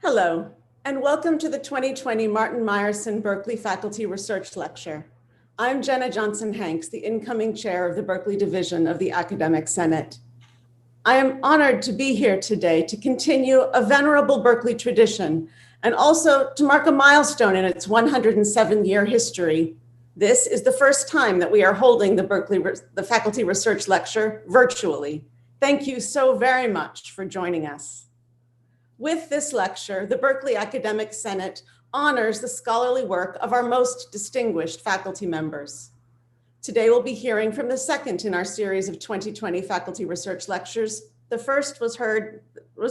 Hello, and welcome to the 2020 Martin Meyerson Berkeley Faculty Research Lecture. I'm Jenna Johnson-Hanks, the incoming chair of the Berkeley Division of the Academic Senate. I am honored to be here today to continue a venerable Berkeley tradition and also to mark a milestone in its 107-year history. This is the first time that we are holding the Faculty Research Lecture virtually. Thank you so very much for joining us. With this lecture, the Berkeley Academic Senate honors the scholarly work of our most distinguished faculty members. Today, we'll be hearing from the second in our series of 2020 faculty research lectures. The first was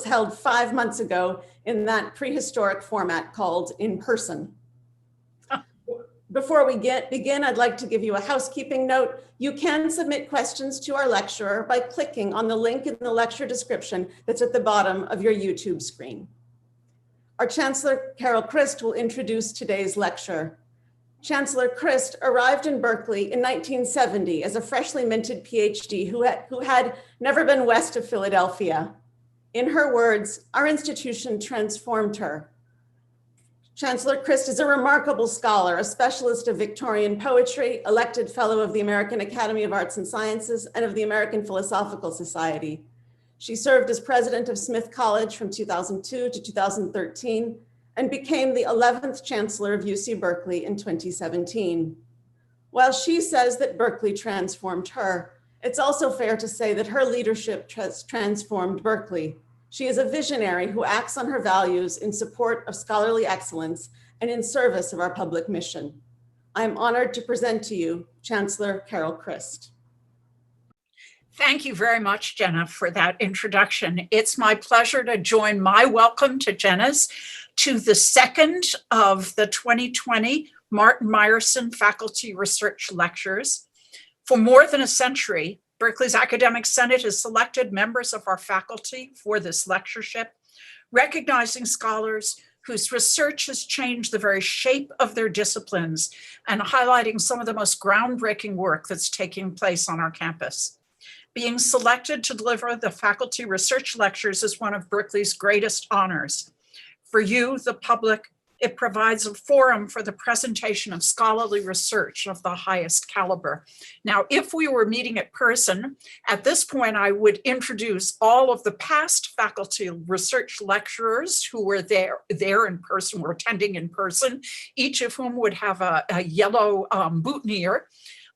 held 5 months ago in that prehistoric format called in person. Before we begin, I'd like to give you a housekeeping note. You can submit questions to our lecturer by clicking on the link in the lecture description that's at the bottom of your YouTube screen. Our Chancellor Carol Christ will introduce today's lecture. Chancellor Christ arrived in Berkeley in 1970 as a freshly minted PhD who had never been west of Philadelphia. In her words, our institution transformed her. Chancellor Christ is a remarkable scholar, a specialist of Victorian poetry, elected fellow of the American Academy of Arts and Sciences and of the American Philosophical Society. She served as president of Smith College from 2002 to 2013 and became the 11th chancellor of UC Berkeley in 2017. While she says that Berkeley transformed her, it's also fair to say that her leadership transformed Berkeley. She is a visionary who acts on her values in support of scholarly excellence and in service of our public mission. I am honored to present to you Chancellor Carol Christ. Thank you very much, Jenna, for that introduction. It's my pleasure to join my welcome to Jenna's to the second of the 2020 Martin Meyerson Faculty Research Lectures. For more than a century, Berkeley's Academic Senate has selected members of our faculty for this lectureship, recognizing scholars whose research has changed the very shape of their disciplines and highlighting some of the most groundbreaking work that's taking place on our campus. Being selected to deliver the faculty research lectures is one of Berkeley's greatest honors. For you, the public, it provides a forum for the presentation of scholarly research of the highest caliber. Now, if we were meeting in person, at this point, I would introduce all of the past faculty research lecturers who were there in person, were attending in person, each of whom would have a yellow boutonniere.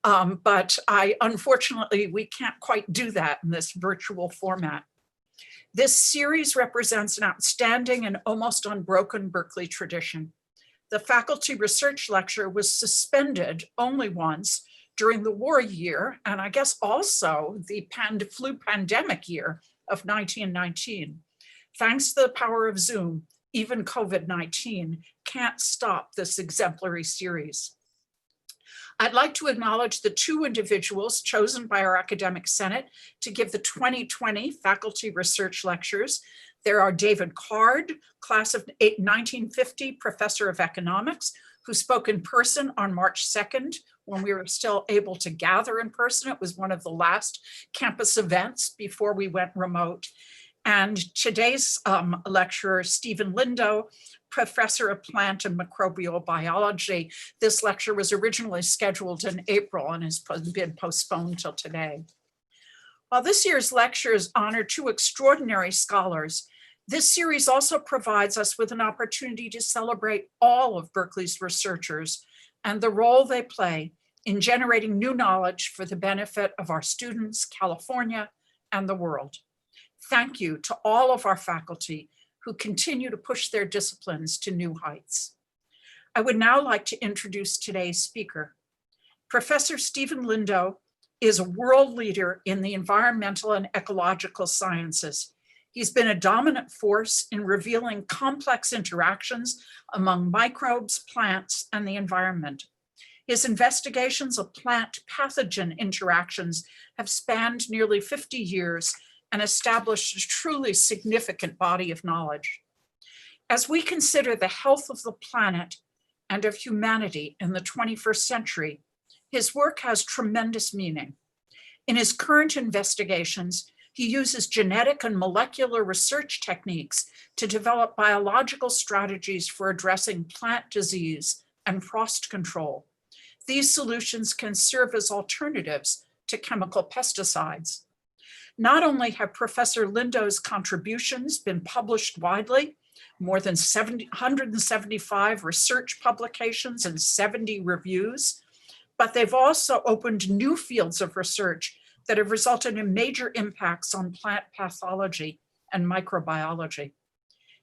But unfortunately, we can't quite do that in this virtual format. This series represents an outstanding and almost unbroken Berkeley tradition. The faculty research lecture was suspended only once during the war year, and I guess also the flu pandemic year of 1919. Thanks to the power of Zoom, even COVID-19 can't stop this exemplary series. I'd like to acknowledge the two individuals chosen by our Academic Senate to give the 2020 faculty research lectures. There are David Card, class of 1950, professor of economics, who spoke in person on March 2nd when we were still able to gather in person. It was one of the last campus events before we went remote. And today's lecturer, Steven Lindow, professor of plant and microbial biology. This lecture was originally scheduled in April and has been postponed till today. While this year's lectures honor two extraordinary scholars, this series also provides us with an opportunity to celebrate all of Berkeley's researchers and the role they play in generating new knowledge for the benefit of our students, California, and the world. Thank you to all of our faculty who continue to push their disciplines to new heights. I would now like to introduce today's speaker. Professor Steven Lindow is a world leader in the environmental and ecological sciences. He's been a dominant force in revealing complex interactions among microbes, plants, and the environment. His investigations of plant pathogen interactions have spanned nearly 50 years and established a truly significant body of knowledge. As we consider the health of the planet and of humanity in the 21st century, his work has tremendous meaning. In his current investigations, He uses genetic and molecular research techniques to develop biological strategies for addressing plant disease and frost control. These solutions can serve as alternatives to chemical pesticides. Not only have Professor Lindow's contributions been published widely, more than 175 research publications and 70 reviews, but they've also opened new fields of research that have resulted in major impacts on plant pathology and microbiology.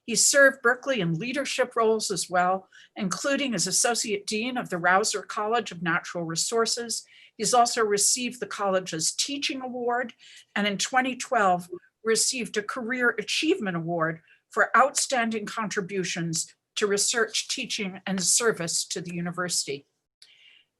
He served Berkeley in leadership roles as well, including as Associate Dean of the Rausser College of Natural Resources. He's also received the college's Teaching Award, and in 2012 received a Career Achievement Award for outstanding contributions to research, teaching, and service to the university.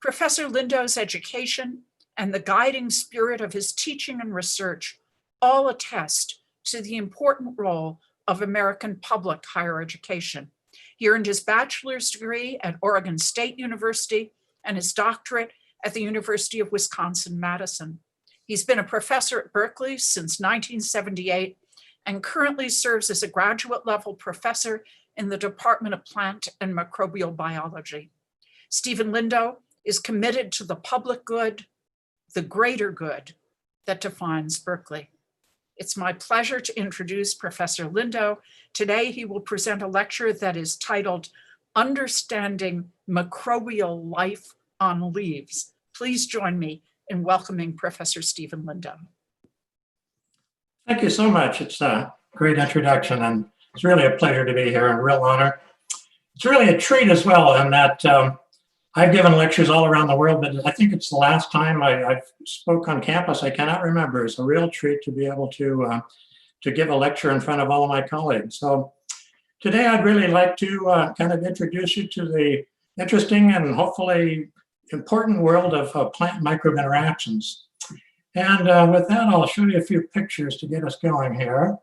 Professor Lindow's education and the guiding spirit of his teaching and research all attest to the important role of American public higher education. He earned his bachelor's degree at Oregon State University and his doctorate at the University of Wisconsin-Madison. He's been a professor at Berkeley since 1978 and currently serves as a graduate level professor in the Department of Plant and Microbial Biology. Steven Lindow is committed to the public good, the greater good that defines Berkeley. It's my pleasure to introduce Professor Lindow. Today, he will present a lecture that is titled Understanding Microbial Life on Leaves. Please join me in welcoming Professor Steven Lindow. Thank you so much. It's a great introduction, and it's really a pleasure to be here and a real honor. It's really a treat as well in that I've given lectures all around the world, but I think it's the last time I've spoke on campus. I cannot remember. It's a real treat to be able to give a lecture in front of all of my colleagues. So today I'd really like to kind of introduce you to the interesting and hopefully important world of plant microbe interactions. And with that, I'll show you a few pictures to get us going here.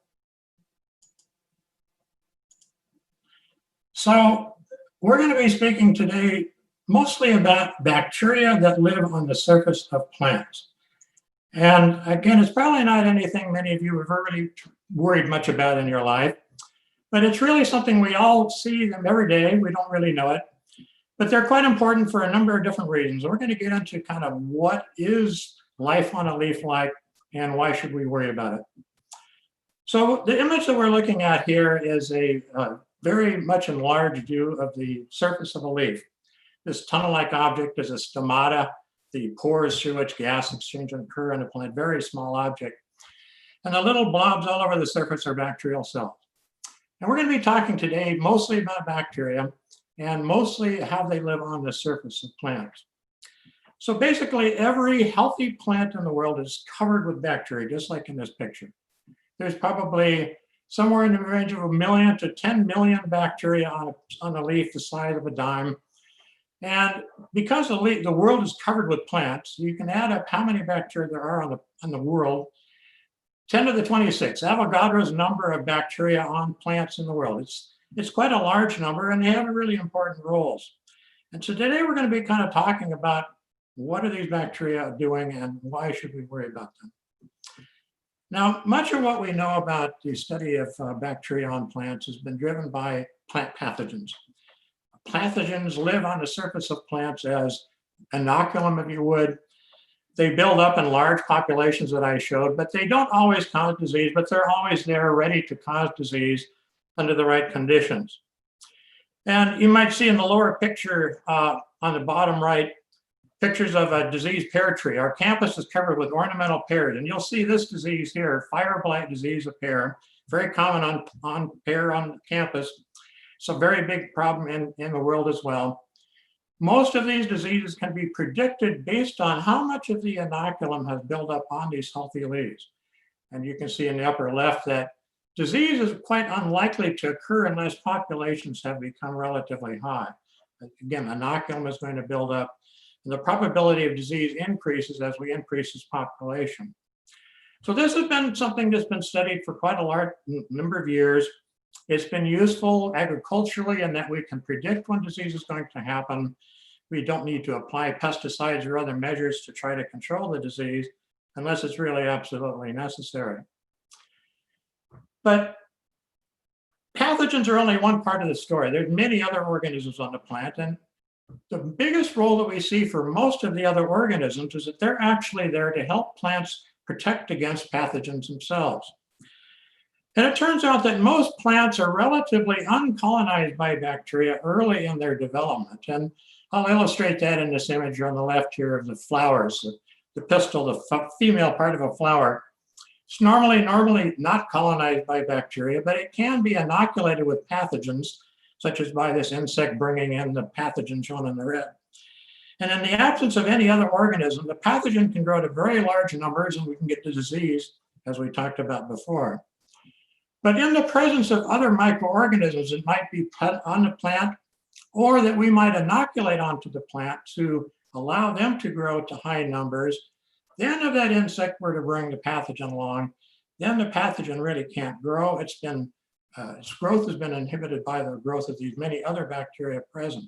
So we're going to be speaking today mostly about bacteria that live on the surface of plants. And again, it's probably not anything many of you have really worried much about in your life, but it's really something we all see them every day. We don't really know it, but they're quite important for a number of different reasons. We're going to get into kind of what is life on a leaf like and why should we worry about it. So the image that we're looking at here is a very much enlarged view of the surface of a leaf. This tunnel-like object is a stomata, the pores through which gas exchange occur in a plant, very small object. And the little blobs all over the surface are bacterial cells. And we're going to be talking today mostly about bacteria and mostly how they live on the surface of plants. So basically, every healthy plant in the world is covered with bacteria, just like in this picture. There's probably somewhere in the range of 1 million to 10 million bacteria on a leaf the size of a dime. And because the world is covered with plants, you can add up how many bacteria there are on the world. 10 to the 26, Avogadro's number of bacteria on plants in the world. It's quite a large number, and they have really important roles. And so today we're going to be kind of talking about what are these bacteria doing and why should we worry about them. Now, much of what we know about the study of bacteria on plants has been driven by plant pathogens. Pathogens live on the surface of plants as inoculum, if you would. They build up in large populations that I showed, but they don't always cause disease, but they're always there ready to cause disease under the right conditions. And you might see in the lower picture on the bottom right, pictures of a diseased pear tree. Our campus is covered with ornamental pears, and you'll see this disease here, fire blight disease of pear, very common on pear on campus. It's a very big problem in the world as well. Most of these diseases can be predicted based on how much of the inoculum has built up on these healthy leaves. And you can see in the upper left that disease is quite unlikely to occur unless populations have become relatively high. Again, inoculum is going to build up, and the probability of disease increases as we increase this population. So this has been something that's been studied for quite a large number of years. It's been useful agriculturally in that we can predict when disease is going to happen. We don't need to apply pesticides or other measures to try to control the disease unless it's really absolutely necessary. But pathogens are only one part of the story. There's many other organisms on the plant, and the biggest role that we see for most of the other organisms is that they're actually there to help plants protect against pathogens themselves. And it turns out that most plants are relatively uncolonized by bacteria early in their development. And I'll illustrate that in this image on the left here of the flowers, the pistil, the female part of a flower. It's normally not colonized by bacteria, but it can be inoculated with pathogens, such as by this insect bringing in the pathogen shown in the red. And in the absence of any other organism, the pathogen can grow to very large numbers and we can get the disease, as we talked about before. But in the presence of other microorganisms, it might be put on the plant or that we might inoculate onto the plant to allow them to grow to high numbers. Then if that insect were to bring the pathogen along, then the pathogen really can't grow. Its growth has been inhibited by the growth of these many other bacteria present.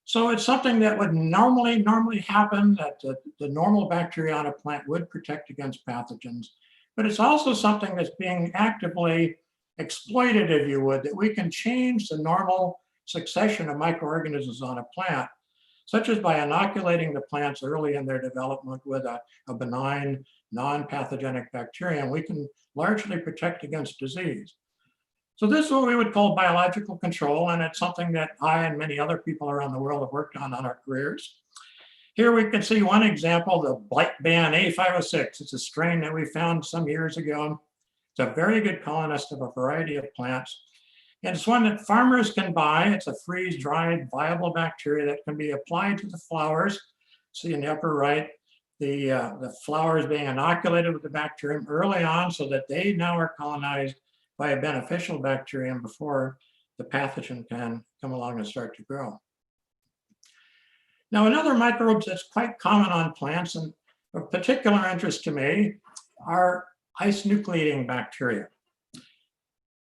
So it's something that would normally happen, that the normal bacteria on a plant would protect against pathogens. But it's also something that's being actively exploited, if you would, that we can change the normal succession of microorganisms on a plant, such as by inoculating the plants early in their development with a benign, non-pathogenic bacterium. We can largely protect against disease. So this is what we would call biological control, and it's something that I and many other people around the world have worked on our careers. Here we can see one example, the black band A506. It's a strain that we found some years ago. It's a very good colonist of a variety of plants. And it's one that farmers can buy. It's a freeze-dried, viable bacteria that can be applied to the flowers. See in the upper right, the flowers being inoculated with the bacterium early on so that they now are colonized by a beneficial bacterium before the pathogen can come along and start to grow. Now, another microbes that's quite common on plants and of particular interest to me are ice nucleating bacteria.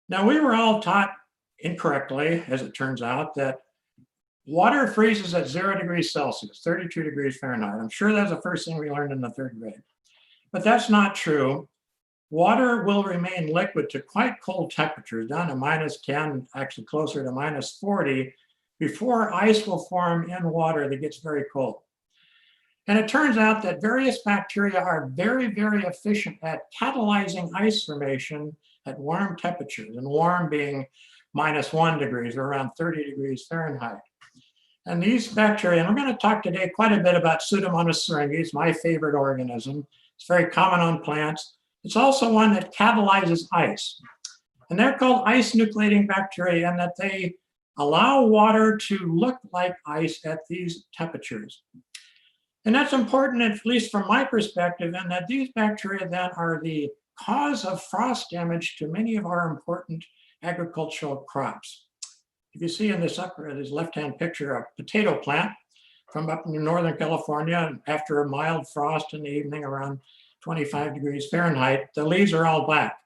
Now, we were all taught incorrectly, as it turns out, that water freezes at 0 degrees Celsius, 32 degrees Fahrenheit. I'm sure that's the first thing we learned in the 3rd grade. But that's not true. Water will remain liquid to quite cold temperatures, down to -10, actually closer to -40, before ice will form in water that gets very cold. And it turns out that various bacteria are very, very efficient at catalyzing ice formation at warm temperatures, and warm being -1 degrees or around 30 degrees Fahrenheit. And these bacteria, and we're going to talk today quite a bit about Pseudomonas syringes, my favorite organism. It's very common on plants. It's also one that catalyzes ice. And they're called ice nucleating bacteria, and that they allow water to look like ice at these temperatures. And that's important, at least from my perspective, in that these bacteria then are the cause of frost damage to many of our important agricultural crops. If you see in this left-hand picture, a potato plant from up in Northern California, after a mild frost in the evening around 25 degrees Fahrenheit, the leaves are all black.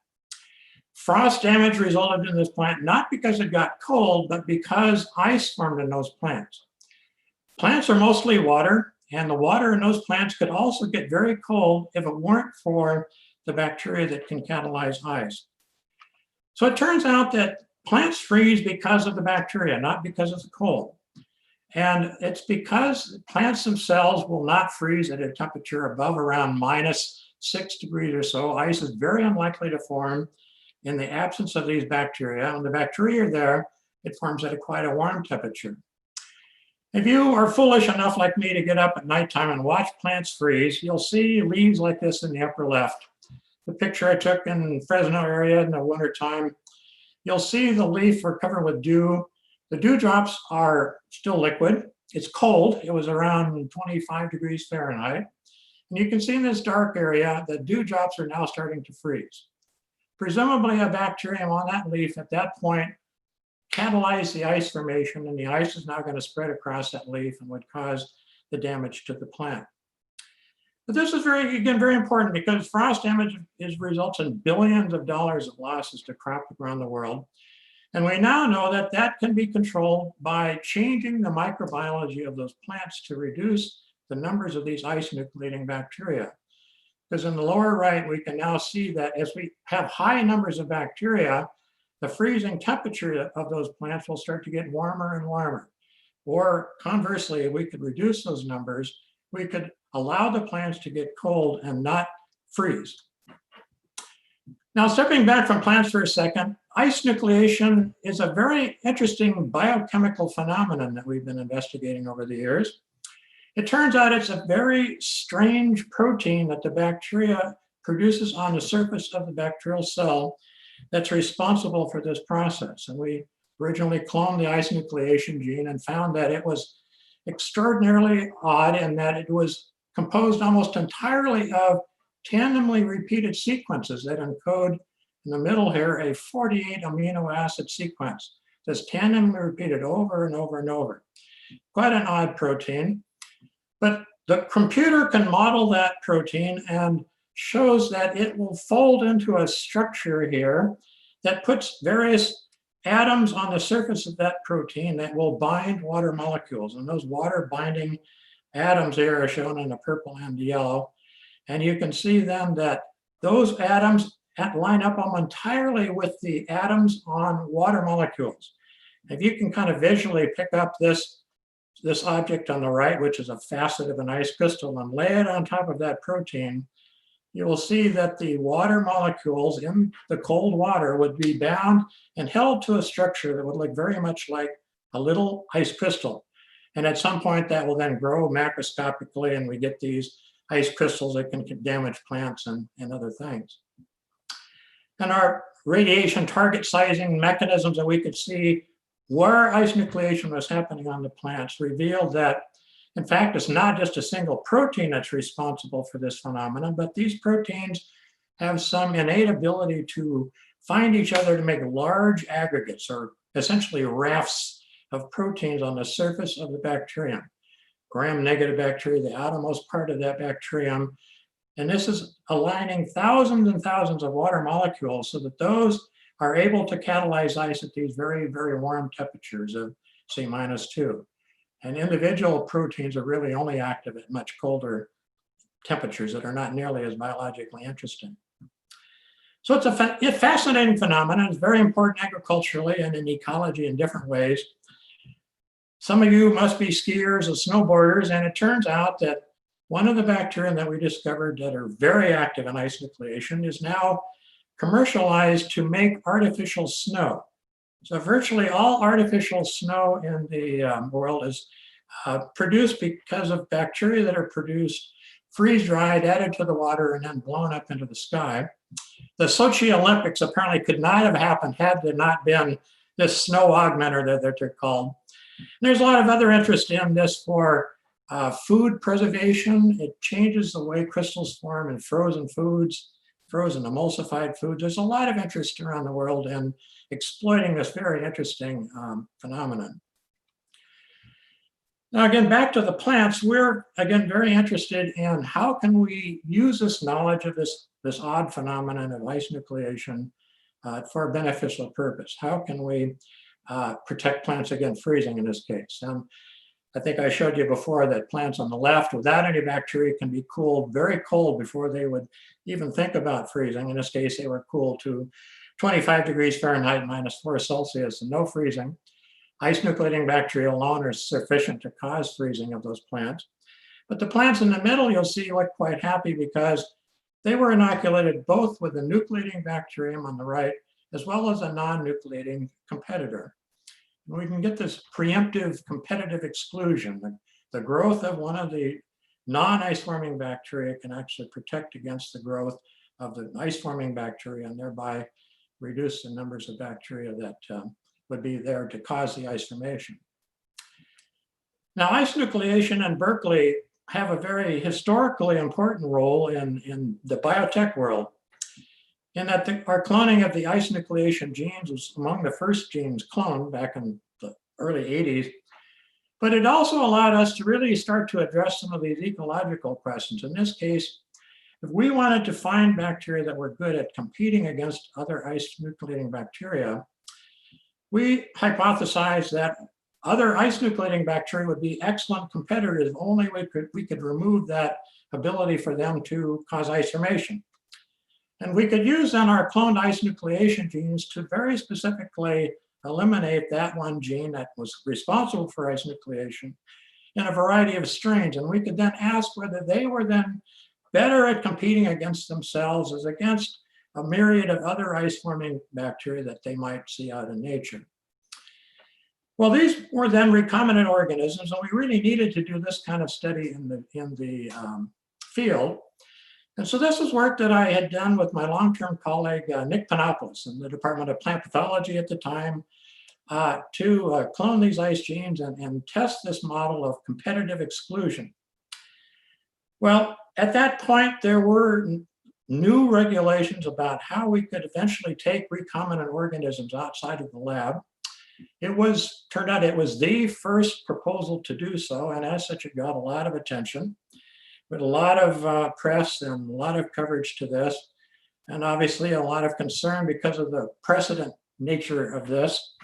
Frost damage resulted in this plant not because it got cold, but because ice formed in those plants. Plants are mostly water, and the water in those plants could also get very cold if it weren't for the bacteria that can catalyze ice. So it turns out that plants freeze because of the bacteria, not because of the cold. And it's because plants themselves will not freeze at a temperature above around -6 degrees or so. Ice is very unlikely to form in the absence of these bacteria. And the bacteria are there, it forms at quite a warm temperature. If you are foolish enough like me to get up at nighttime and watch plants freeze, you'll see leaves like this in the upper left. The picture I took in Fresno area in the wintertime, you'll see the leaf are covered with dew. The dewdrops are still liquid. It's cold. It was around 25 degrees Fahrenheit. And you can see in this dark area that dewdrops are now starting to freeze. Presumably a bacterium on that leaf at that point catalyzed the ice formation, and the ice is now going to spread across that leaf and would cause the damage to the plant. But this is very important because frost damage results in billions of dollars of losses to crops around the world. And we now know that that can be controlled by changing the microbiology of those plants to reduce the numbers of these ice nucleating bacteria. because in the lower right, we can now see that as we have high numbers of bacteria, the freezing temperature of those plants will start to get warmer and warmer. Or conversely, if we could reduce those numbers, we could allow the plants to get cold and not freeze. Now, stepping back from plants for a second, ice nucleation is a very interesting biochemical phenomenon that we've been investigating over the years. It turns out it's a very strange protein that the bacteria produces on the surface of the bacterial cell that's responsible for this process. And we originally cloned the ice nucleation gene and found that it was extraordinarily odd in that it was composed almost entirely of tandemly repeated sequences that encode in the middle here a 48 amino acid sequence that's tandemly repeated over and over and over. Quite an odd protein, but the computer can model that protein and shows that it will fold into a structure here that puts various atoms on the surface of that protein that will bind water molecules. And those water binding atoms here are shown in the purple and the yellow. And you can see then that those atoms line up entirely with the atoms on water molecules. If you can kind of visually pick up this object on the right, which is a facet of an ice crystal, and lay it on top of that protein, you will see that the water molecules in the cold water would be bound and held to a structure that would look very much like a little ice crystal. And at some point that will then grow macroscopically, and we get these ice crystals that can damage plants and other things. And our radiation target sizing mechanisms that we could see where ice nucleation was happening on the plants revealed that, in fact, it's not just a single protein that's responsible for this phenomenon, but these proteins have some innate ability to find each other to make large aggregates, or essentially rafts of proteins on the surface of the bacterium. Gram-negative bacteria, the outermost part of that bacterium. And this is aligning thousands and thousands of water molecules so that those are able to catalyze ice at these very, very warm temperatures of, say, -2. And individual proteins are really only active at much colder temperatures that are not nearly as biologically interesting. So it's a fascinating phenomenon. It's very important agriculturally and in ecology in different ways. Some of you must be skiers or snowboarders, and it turns out that one of the bacteria that we discovered that are very active in ice nucleation is now commercialized to make artificial snow. So virtually all artificial snow in the world is produced because of bacteria that are produced, freeze-dried, added to the water, and then blown up into the sky. The Sochi Olympics apparently could not have happened had there not been this snow augmenter that they're called. There's a lot of other interest in this for food preservation. It changes the way crystals form in frozen foods, frozen emulsified foods. There's a lot of interest around the world in exploiting this very interesting phenomenon. Now, again, back to the plants, we're, again, very interested in how can we use this knowledge of this odd phenomenon of ice nucleation for a beneficial purpose. How can we protect plants against freezing in this case? I think I showed you before that plants on the left without any bacteria can be cooled very cold before they would even think about freezing. In this case, they were cooled to 25 degrees Fahrenheit, -4 Celsius, and no freezing. Ice nucleating bacteria alone are sufficient to cause freezing of those plants. But the plants in the middle, you'll see, look quite happy because they were inoculated both with the nucleating bacterium on the right, as well as a non-nucleating competitor. And we can get this preemptive competitive exclusion. The growth of one of the non-ice-forming bacteria can actually protect against the growth of the ice-forming bacteria and thereby reduce the numbers of bacteria that would be there to cause the ice formation. Now, ice nucleation and Berkeley have a very historically important role in the biotech world, in that our cloning of the ice nucleation genes was among the first genes cloned back in the early 80s. But it also allowed us to really start to address some of these ecological questions. In this case, if we wanted to find bacteria that were good at competing against other ice nucleating bacteria, we hypothesized that other ice nucleating bacteria would be excellent competitors if only we could remove that ability for them to cause ice formation. And we could use then our cloned ice nucleation genes to very specifically eliminate that one gene that was responsible for ice nucleation in a variety of strains. And we could then ask whether they were then better at competing against themselves as against a myriad of other ice-forming bacteria that they might see out in nature. Well, these were then recombinant organisms, and we really needed to do this kind of study in the field. And so this was work that I had done with my long-term colleague, Nick Panopoulos, in the Department of Plant Pathology at the time, to clone these ice genes and test this model of competitive exclusion. Well, at that point, there were new regulations about how we could eventually take recombinant organisms outside of the lab. Turned out it was the first proposal to do so, and as such, it got a lot of attention, with a lot of press and a lot of coverage to this, and obviously a lot of concern because of the precedent nature of this.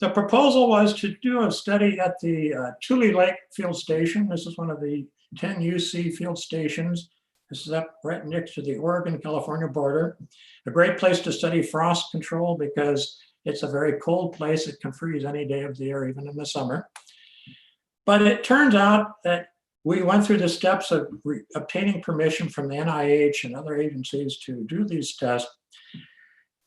The proposal was to do a study at the Tule Lake Field Station. This is one of the 10 UC field stations. This is up right next to the Oregon-California border. A great place to study frost control because it's a very cold place. It can freeze any day of the year, even in the summer. But it turns out that we went through the steps of obtaining permission from the NIH and other agencies to do these tests.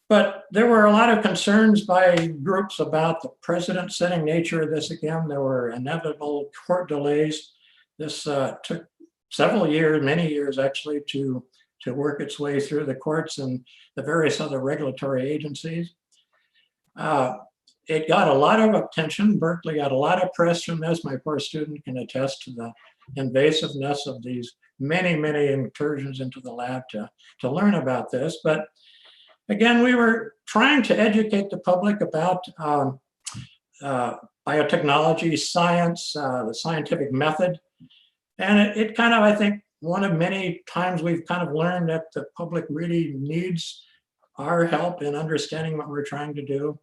But there were a lot of concerns by groups about the precedent-setting nature of this. Again, there were inevitable court delays. This took several years, many years actually, to work its way through the courts and the various other regulatory agencies. It got a lot of attention. Berkeley got a lot of press from this. My poor student can attest to the invasiveness of these many, many incursions into the lab to learn about this. But again, we were trying to educate the public about biotechnology, science, the scientific method. And it kind of, I think, one of many times we've kind of learned that the public really needs our help in understanding what we're trying to do.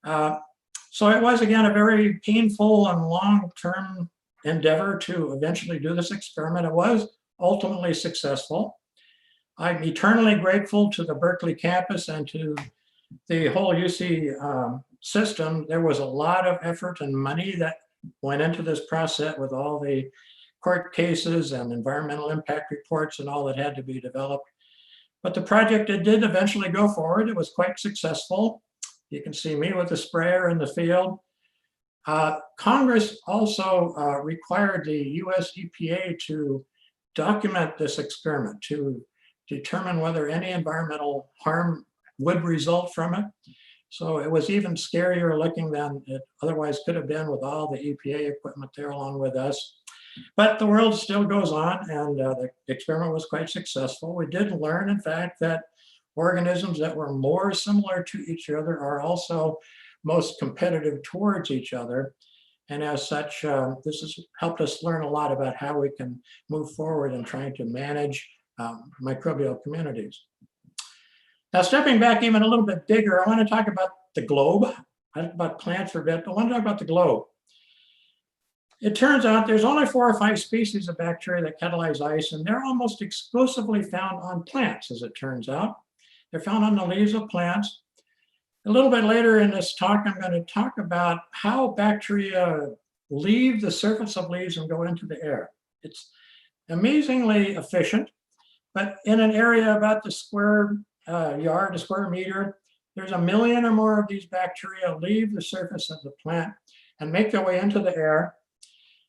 So it was, again, a very painful and long-term endeavor to eventually do this experiment. It was ultimately successful. I'm eternally grateful to the Berkeley campus and to the whole UC system. There was a lot of effort and money that went into this process with all the court cases and environmental impact reports and all that had to be developed. But the project, it did eventually go forward. It was quite successful. You can see me with the sprayer in the field. Congress also required the US EPA to document this experiment to determine whether any environmental harm would result from it. So it was even scarier looking than it otherwise could have been with all the EPA equipment there along with us. But the world still goes on, and the experiment was quite successful. We did learn, in fact, that organisms that were more similar to each other are also most competitive towards each other. And as such, this has helped us learn a lot about how we can move forward in trying to manage microbial communities. Now, stepping back even a little bit bigger, I want to talk about the globe. I talked about plants for a bit, but I want to talk about the globe. It turns out there's only 4 or 5 species of bacteria that catalyze ice, and they're almost exclusively found on plants, as it turns out. They're found on the leaves of plants. A little bit later in this talk, I'm going to talk about how bacteria leave the surface of leaves and go into the air. It's amazingly efficient, but in an area about the square yard, a square meter, there's 1 million or more of these bacteria leave the surface of the plant and make their way into the air.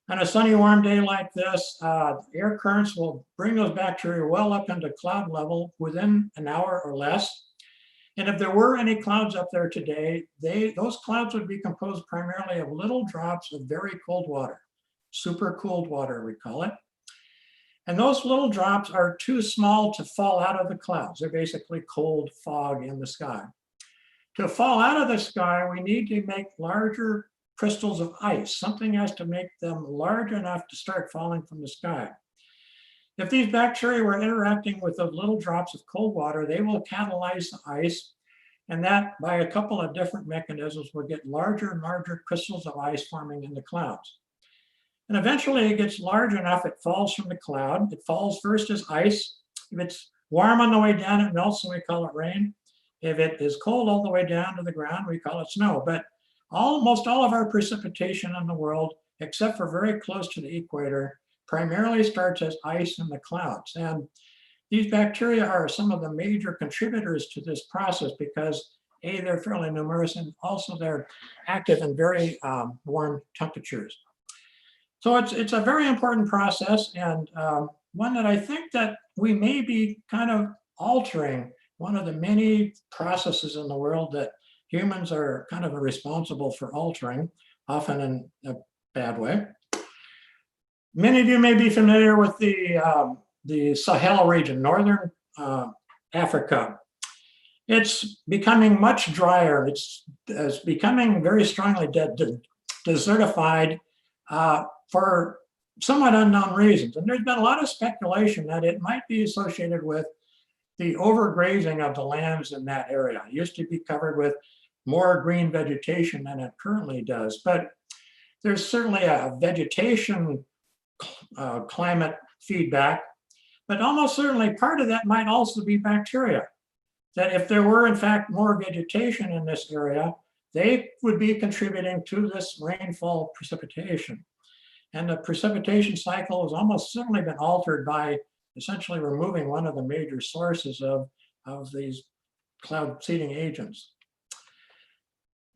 On a sunny, warm day like this, air currents will bring those bacteria well up into cloud level within an hour or less. And if there were any clouds up there today, those clouds would be composed primarily of little drops of very cold water, super cooled water, we call it. And those little drops are too small to fall out of the clouds. They're basically cold fog in the sky. To fall out of the sky, we need to make larger crystals of ice. Something has to make them large enough to start falling from the sky. If these bacteria were interacting with those little drops of cold water, they will catalyze the ice, and that by a couple of different mechanisms will get larger and larger crystals of ice forming in the clouds. And eventually it gets large enough, it falls from the cloud. It falls first as ice. If it's warm on the way down, it melts, and we call it rain. If it is cold all the way down to the ground, we call it snow. But almost all of our precipitation in the world, except for very close to the equator, primarily starts as ice in the clouds. And these bacteria are some of the major contributors to this process because A, they're fairly numerous, and also they're active in very warm temperatures. So it's a very important process, and one that I think that we may be kind of altering. One of the many processes in the world that humans are kind of responsible for altering, often in a bad way. Many of you may be familiar with the Sahel region, northern Africa. It's becoming much drier. It's becoming very strongly desertified for somewhat unknown reasons. And there's been a lot of speculation that it might be associated with the overgrazing of the lands in that area. It used to be covered with more green vegetation than it currently does. But there's certainly a vegetation climate feedback, but almost certainly part of that might also be bacteria. That if there were in fact more vegetation in this area, they would be contributing to this rainfall precipitation. And the precipitation cycle has almost certainly been altered by essentially removing one of the major sources of these cloud seeding agents.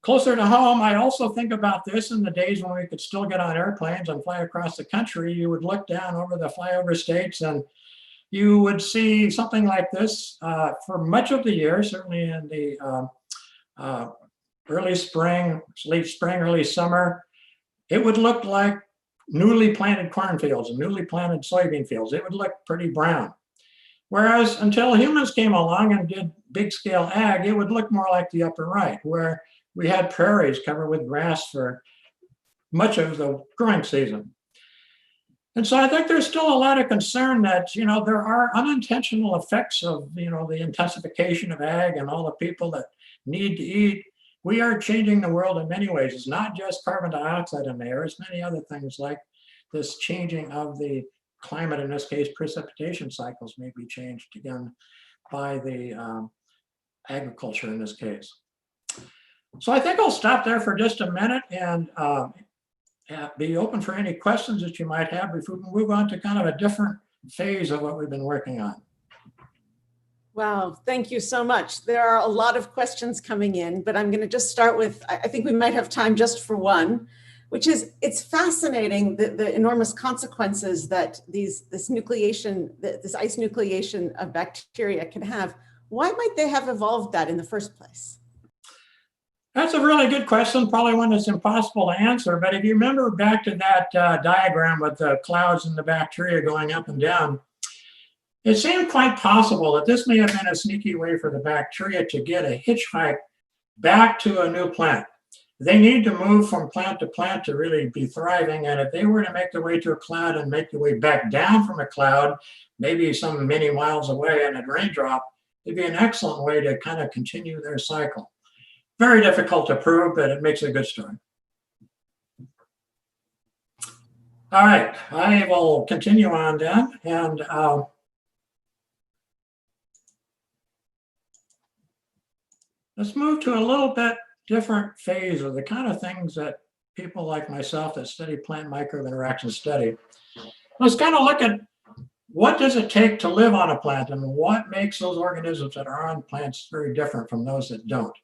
Closer to home, I also think about this in the days when we could still get on airplanes and fly across the country. You would look down over the flyover states and you would see something like this for much of the year, certainly in the early spring, late spring, early summer. It would look like newly planted cornfields and newly planted soybean fields. It would look pretty brown. Whereas until humans came along and did big scale ag, it would look more like the upper right, where we had prairies covered with grass for much of the growing season. And so I think there's still a lot of concern that, there are unintentional effects of, the intensification of ag and all the people that need to eat. We are changing the world in many ways. It's not just carbon dioxide in the air, it's many other things like this changing of the climate, in this case, precipitation cycles may be changed again by the agriculture in this case. So I think I'll stop there for just a minute and be open for any questions that you might have before we move on to kind of a different phase of what we've been working on. Wow, thank you so much. There are a lot of questions coming in, but I'm going to just start with, I think we might have time just for one, which is, it's fascinating the enormous consequences that this ice nucleation of bacteria can have. Why might they have evolved that in the first place? That's a really good question, probably one that's impossible to answer. But if you remember back to that diagram with the clouds and the bacteria going up and down, it seemed quite possible that this may have been a sneaky way for the bacteria to get a hitchhike back to a new plant. They need to move from plant to really be thriving. And if they were to make their way to a cloud and make their way back down from a cloud, maybe some many miles away in a raindrop, it'd be an excellent way to kind of continue their cycle. Very difficult to prove, but it makes a good story. All right, I will continue on then. And let's move to a little bit different phase of the kind of things that people like myself that study plant microbe interaction study. Let's kind of look at what does it take to live on a plant and what makes those organisms that are on plants very different from those that don't.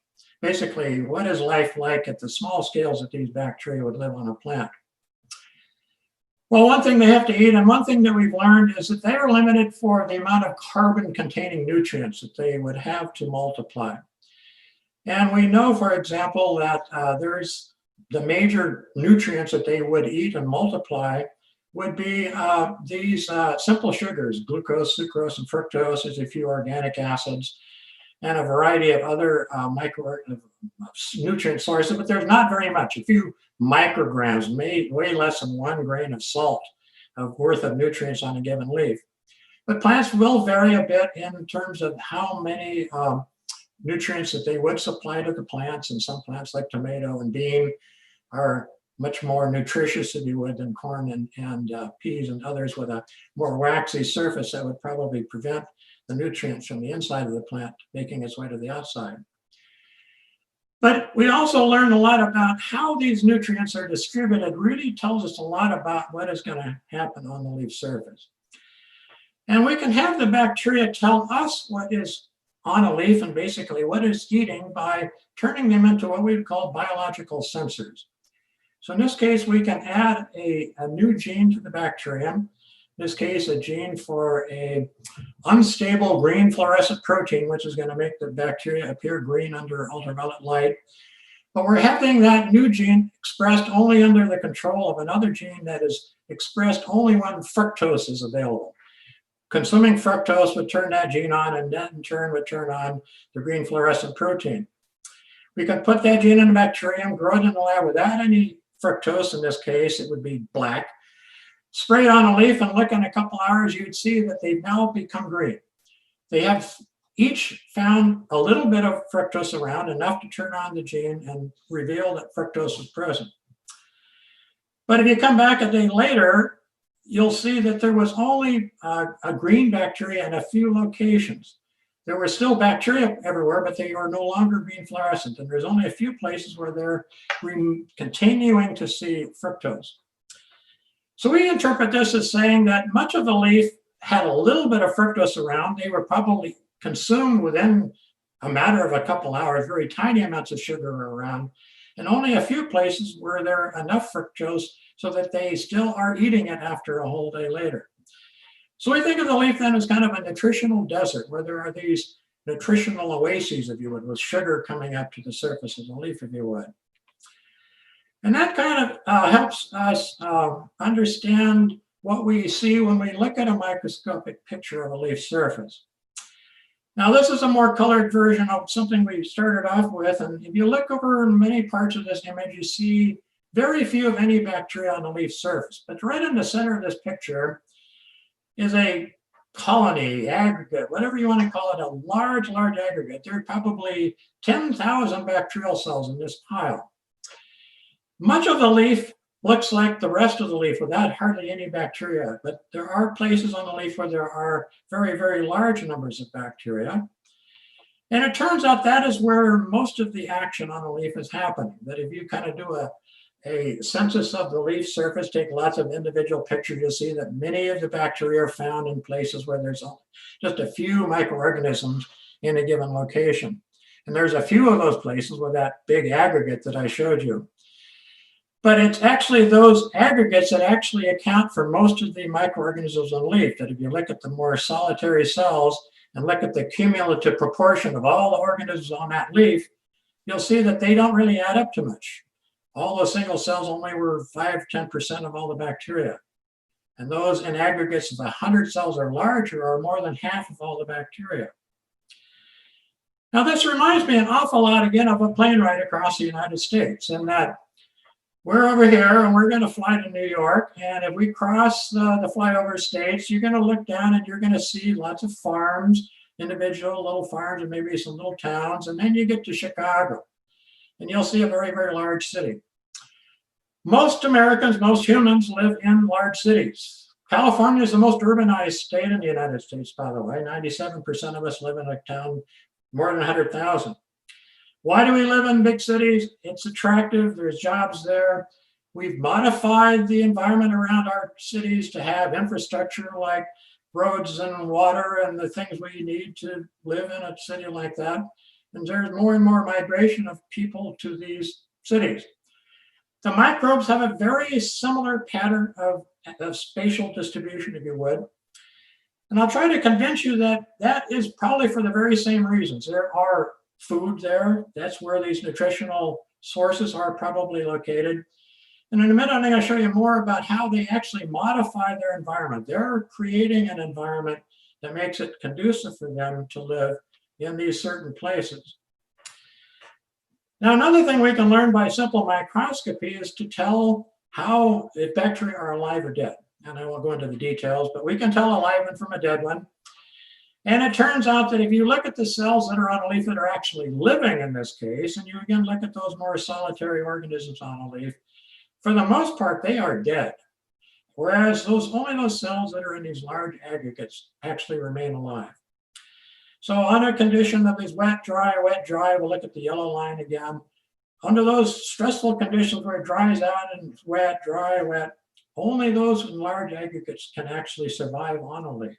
Basically, what is life like at the small scales that these bacteria would live on a plant? Well, one thing they have to eat, and one thing that we've learned is that they are limited for the amount of carbon-containing nutrients that they would have to multiply. And we know, for example, that there's the major nutrients that they would eat and multiply would be these simple sugars, glucose, sucrose, and fructose. There's a few organic acids and a variety of other nutrient sources, but there's not very much. A few micrograms, way less than 1 grain of salt worth of nutrients on a given leaf. But plants will vary a bit in terms of how many nutrients that they would supply to the plants, and some plants like tomato and bean are much more nutritious, if you would, than corn and peas and others with a more waxy surface that would probably prevent the nutrients from the inside of the plant making its way to the outside. But we also learned a lot about how these nutrients are distributed. Really tells us a lot about what is going to happen on the leaf surface. And we can have the bacteria tell us what is on a leaf and basically what it's eating by turning them into what we would call biological sensors. So in this case, we can add a new gene to the bacterium. In this case, a gene for an unstable green fluorescent protein, which is going to make the bacteria appear green under ultraviolet light. But we're having that new gene expressed only under the control of another gene that is expressed only when fructose is available. Consuming fructose would turn that gene on, and that in turn would turn on the green fluorescent protein. We can put that gene in the bacterium, grow it in the lab without any fructose. In this case, it would be black. Spray it on a leaf and look in a couple hours, you'd see that they've now become green. They have each found a little bit of fructose around, enough to turn on the gene and reveal that fructose is present. But if you come back a day later, you'll see that there was only a green bacteria in a few locations. There were still bacteria everywhere, but they are no longer green fluorescent. And there's only a few places where they're continuing to see fructose. So we interpret this as saying that much of the leaf had a little bit of fructose around. They were probably consumed within a matter of a couple hours, very tiny amounts of sugar around, and only a few places were there enough fructose so that they still are eating it after a whole day later. So we think of the leaf then as kind of a nutritional desert where there are these nutritional oases, if you would, with sugar coming up to the surface of the leaf, if you would. And that kind of helps us understand what we see when we look at a microscopic picture of a leaf surface. Now, this is a more colored version of something we started off with. And if you look over many parts of this image, you see very few of any bacteria on the leaf surface. But right in the center of this picture is a colony, aggregate, whatever you want to call it, a large, large aggregate. There are probably 10,000 bacterial cells in this pile. Much of the leaf looks like the rest of the leaf without hardly any bacteria, but there are places on the leaf where there are very, very large numbers of bacteria. And it turns out that is where most of the action on the leaf is happening. That if you kind of do a census of the leaf surface, take lots of individual pictures, you'll see that many of the bacteria are found in places where there's just a few microorganisms in a given location. And there's a few of those places with that big aggregate that I showed you. But it's actually those aggregates that actually account for most of the microorganisms on the leaf. That if you look at the more solitary cells and look at the cumulative proportion of all the organisms on that leaf, you'll see that they don't really add up to much. All those single cells only were 5–10% of all the bacteria. And those in aggregates of 100 cells or larger are more than half of all the bacteria. Now, this reminds me an awful lot, again, of a plane ride across the United States, in that we're over here and we're going to fly to New York. And if we cross the flyover states, you're going to look down and you're going to see lots of farms, individual little farms, and maybe some little towns. And then you get to Chicago and you'll see a very, very large city. Most Americans, most humans live in large cities. California is the most urbanized state in the United States, by the way. 97% of us live in a town more than 100,000. Why do we live in big cities? It's attractive. There's jobs there. We've modified the environment around our cities to have infrastructure like roads and water and the things we need to live in a city like that. And there's more and more migration of people to these cities. The microbes have a very similar pattern of spatial distribution, if you would. And I'll try to convince you that that is probably for the very same reasons. There are food there. That's where these nutritional sources are probably located. And in a minute, I'm going to show you more about how they actually modify their environment. They're creating an environment that makes it conducive for them to live in these certain places. Now, another thing we can learn by simple microscopy is to tell how if bacteria are alive or dead. And I won't go into the details, but we can tell a live one from a dead one. And it turns out that if you look at the cells that are on a leaf that are actually living in this case, and you again look at those more solitary organisms on a leaf, for the most part, they are dead. Whereas only those cells that are in these large aggregates actually remain alive. So on a condition of these wet, dry, we'll look at the yellow line again. Under those stressful conditions where it dries out and it's wet, dry, wet, only those in large aggregates can actually survive on a leaf.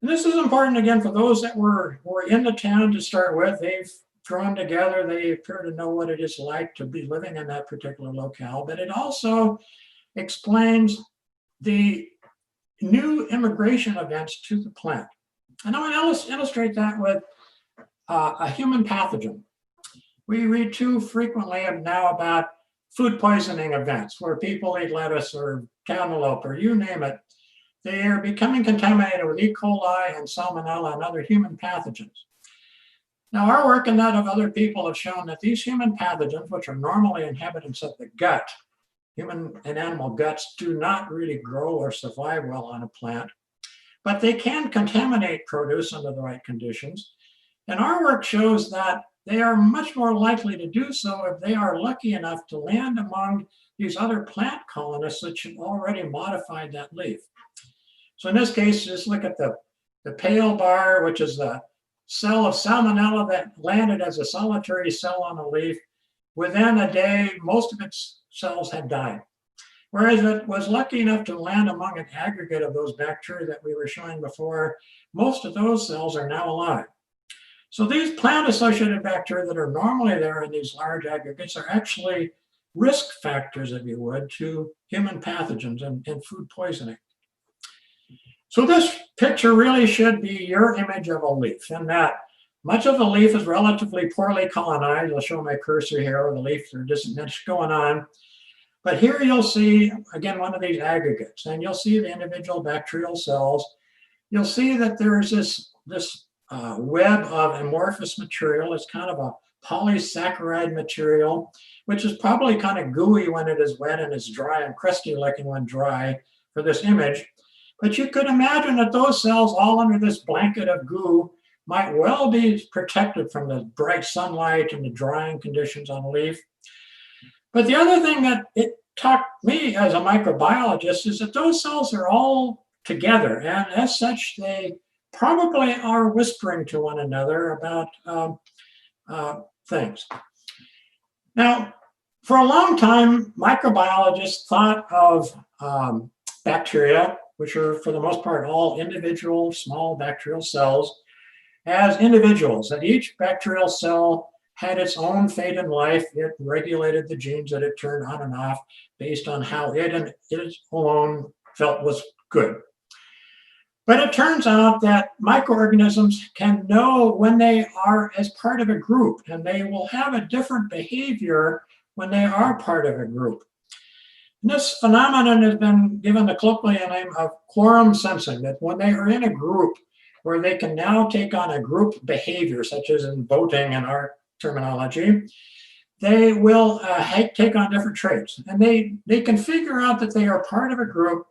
And this is important again for those that were in the town to start with. They've drawn together, they appear to know what it is like to be living in that particular locale, but it also explains the new immigration events to the plant. And I want to illustrate that with a human pathogen. We read too frequently now about food poisoning events where people eat lettuce or cantaloupe or you name it. They are becoming contaminated with E. coli and salmonella and other human pathogens. Now, our work and that of other people have shown that these human pathogens, which are normally inhabitants of the gut, human and animal guts do not really grow or survive well on a plant, but they can contaminate produce under the right conditions. And our work shows that they are much more likely to do so if they are lucky enough to land among these other plant colonists that should already modified that leaf. So in this case, just look at the pale bar, which is the cell of salmonella that landed as a solitary cell on a leaf. Within a day, most of its cells had died. Whereas it was lucky enough to land among an aggregate of those bacteria that we were showing before, most of those cells are now alive. So these plant-associated bacteria that are normally there in these large aggregates are actually risk factors, if you would, to human pathogens and food poisoning. So this picture really should be your image of a leaf, in that much of the leaf is relatively poorly colonized. I'll show my cursor here, the leaves are just going on. But here you'll see, again, one of these aggregates, and you'll see the individual bacterial cells. You'll see that there's this web of amorphous material. It's kind of a polysaccharide material, which is probably kind of gooey when it is wet and it's dry and crusty looking when dry for this image. But you could imagine that those cells all under this blanket of goo might well be protected from the bright sunlight and the drying conditions on a leaf. But the other thing that it taught me as a microbiologist is that those cells are all together, and as such, they probably are whispering to one another about things. Now, for a long time, microbiologists thought of bacteria, which are for the most part all individual small bacterial cells, as individuals, that each bacterial cell had its own fate in life. It regulated the genes that it turned on and off based on how it and it alone felt was good. But it turns out that microorganisms can know when they are as part of a group, and they will have a different behavior when they are part of a group. And this phenomenon has been given the colloquial name of quorum sensing, that when they are in a group where they can now take on a group behavior, such as in voting in our terminology, they will take on different traits. And they can figure out that they are part of a group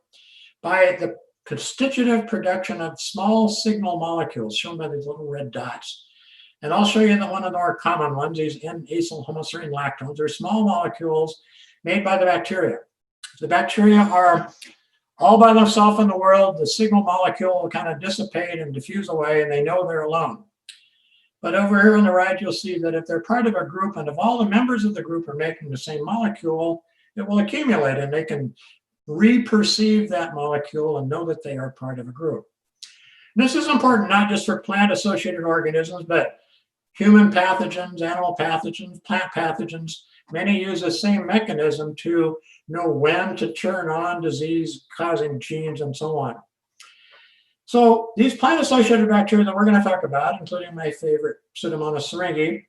by the constitutive production of small signal molecules shown by these little red dots. And I'll show you one of the more common ones, these N-acyl homoserine lactones. They're small molecules made by the bacteria. The bacteria are all by themselves in the world. The signal molecule will kind of dissipate and diffuse away, and they know they're alone. But over here on the right, you'll see that if they're part of a group, and if all the members of the group are making the same molecule, it will accumulate, and they can re-perceive that molecule and know that they are part of a group. And this is important not just for plant-associated organisms, but human pathogens, animal pathogens, plant pathogens. Many use the same mechanism to know when to turn on disease-causing genes and so on. So these plant-associated bacteria that we're going to talk about, including my favorite Pseudomonas syringae,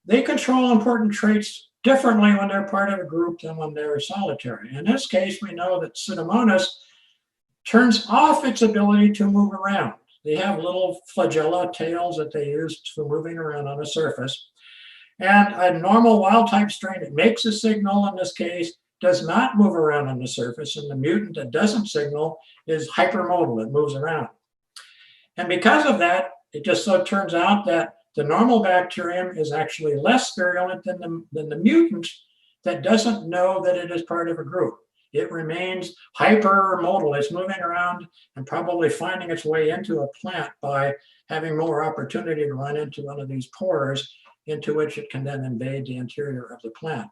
they control important traits differently when they're part of a group than when they're solitary. In this case, we know that Pseudomonas turns off its ability to move around. They have little flagella tails that they use for moving around on a surface. And a normal wild-type strain that makes a signal in this case does not move around on the surface, and the mutant that doesn't signal is hypermodal, it moves around. And because of that, it just so turns out that the normal bacterium is actually less virulent than the mutant that doesn't know that it is part of a group. It remains hypermodal. It's moving around and probably finding its way into a plant by having more opportunity to run into one of these pores into which it can then invade the interior of the plant.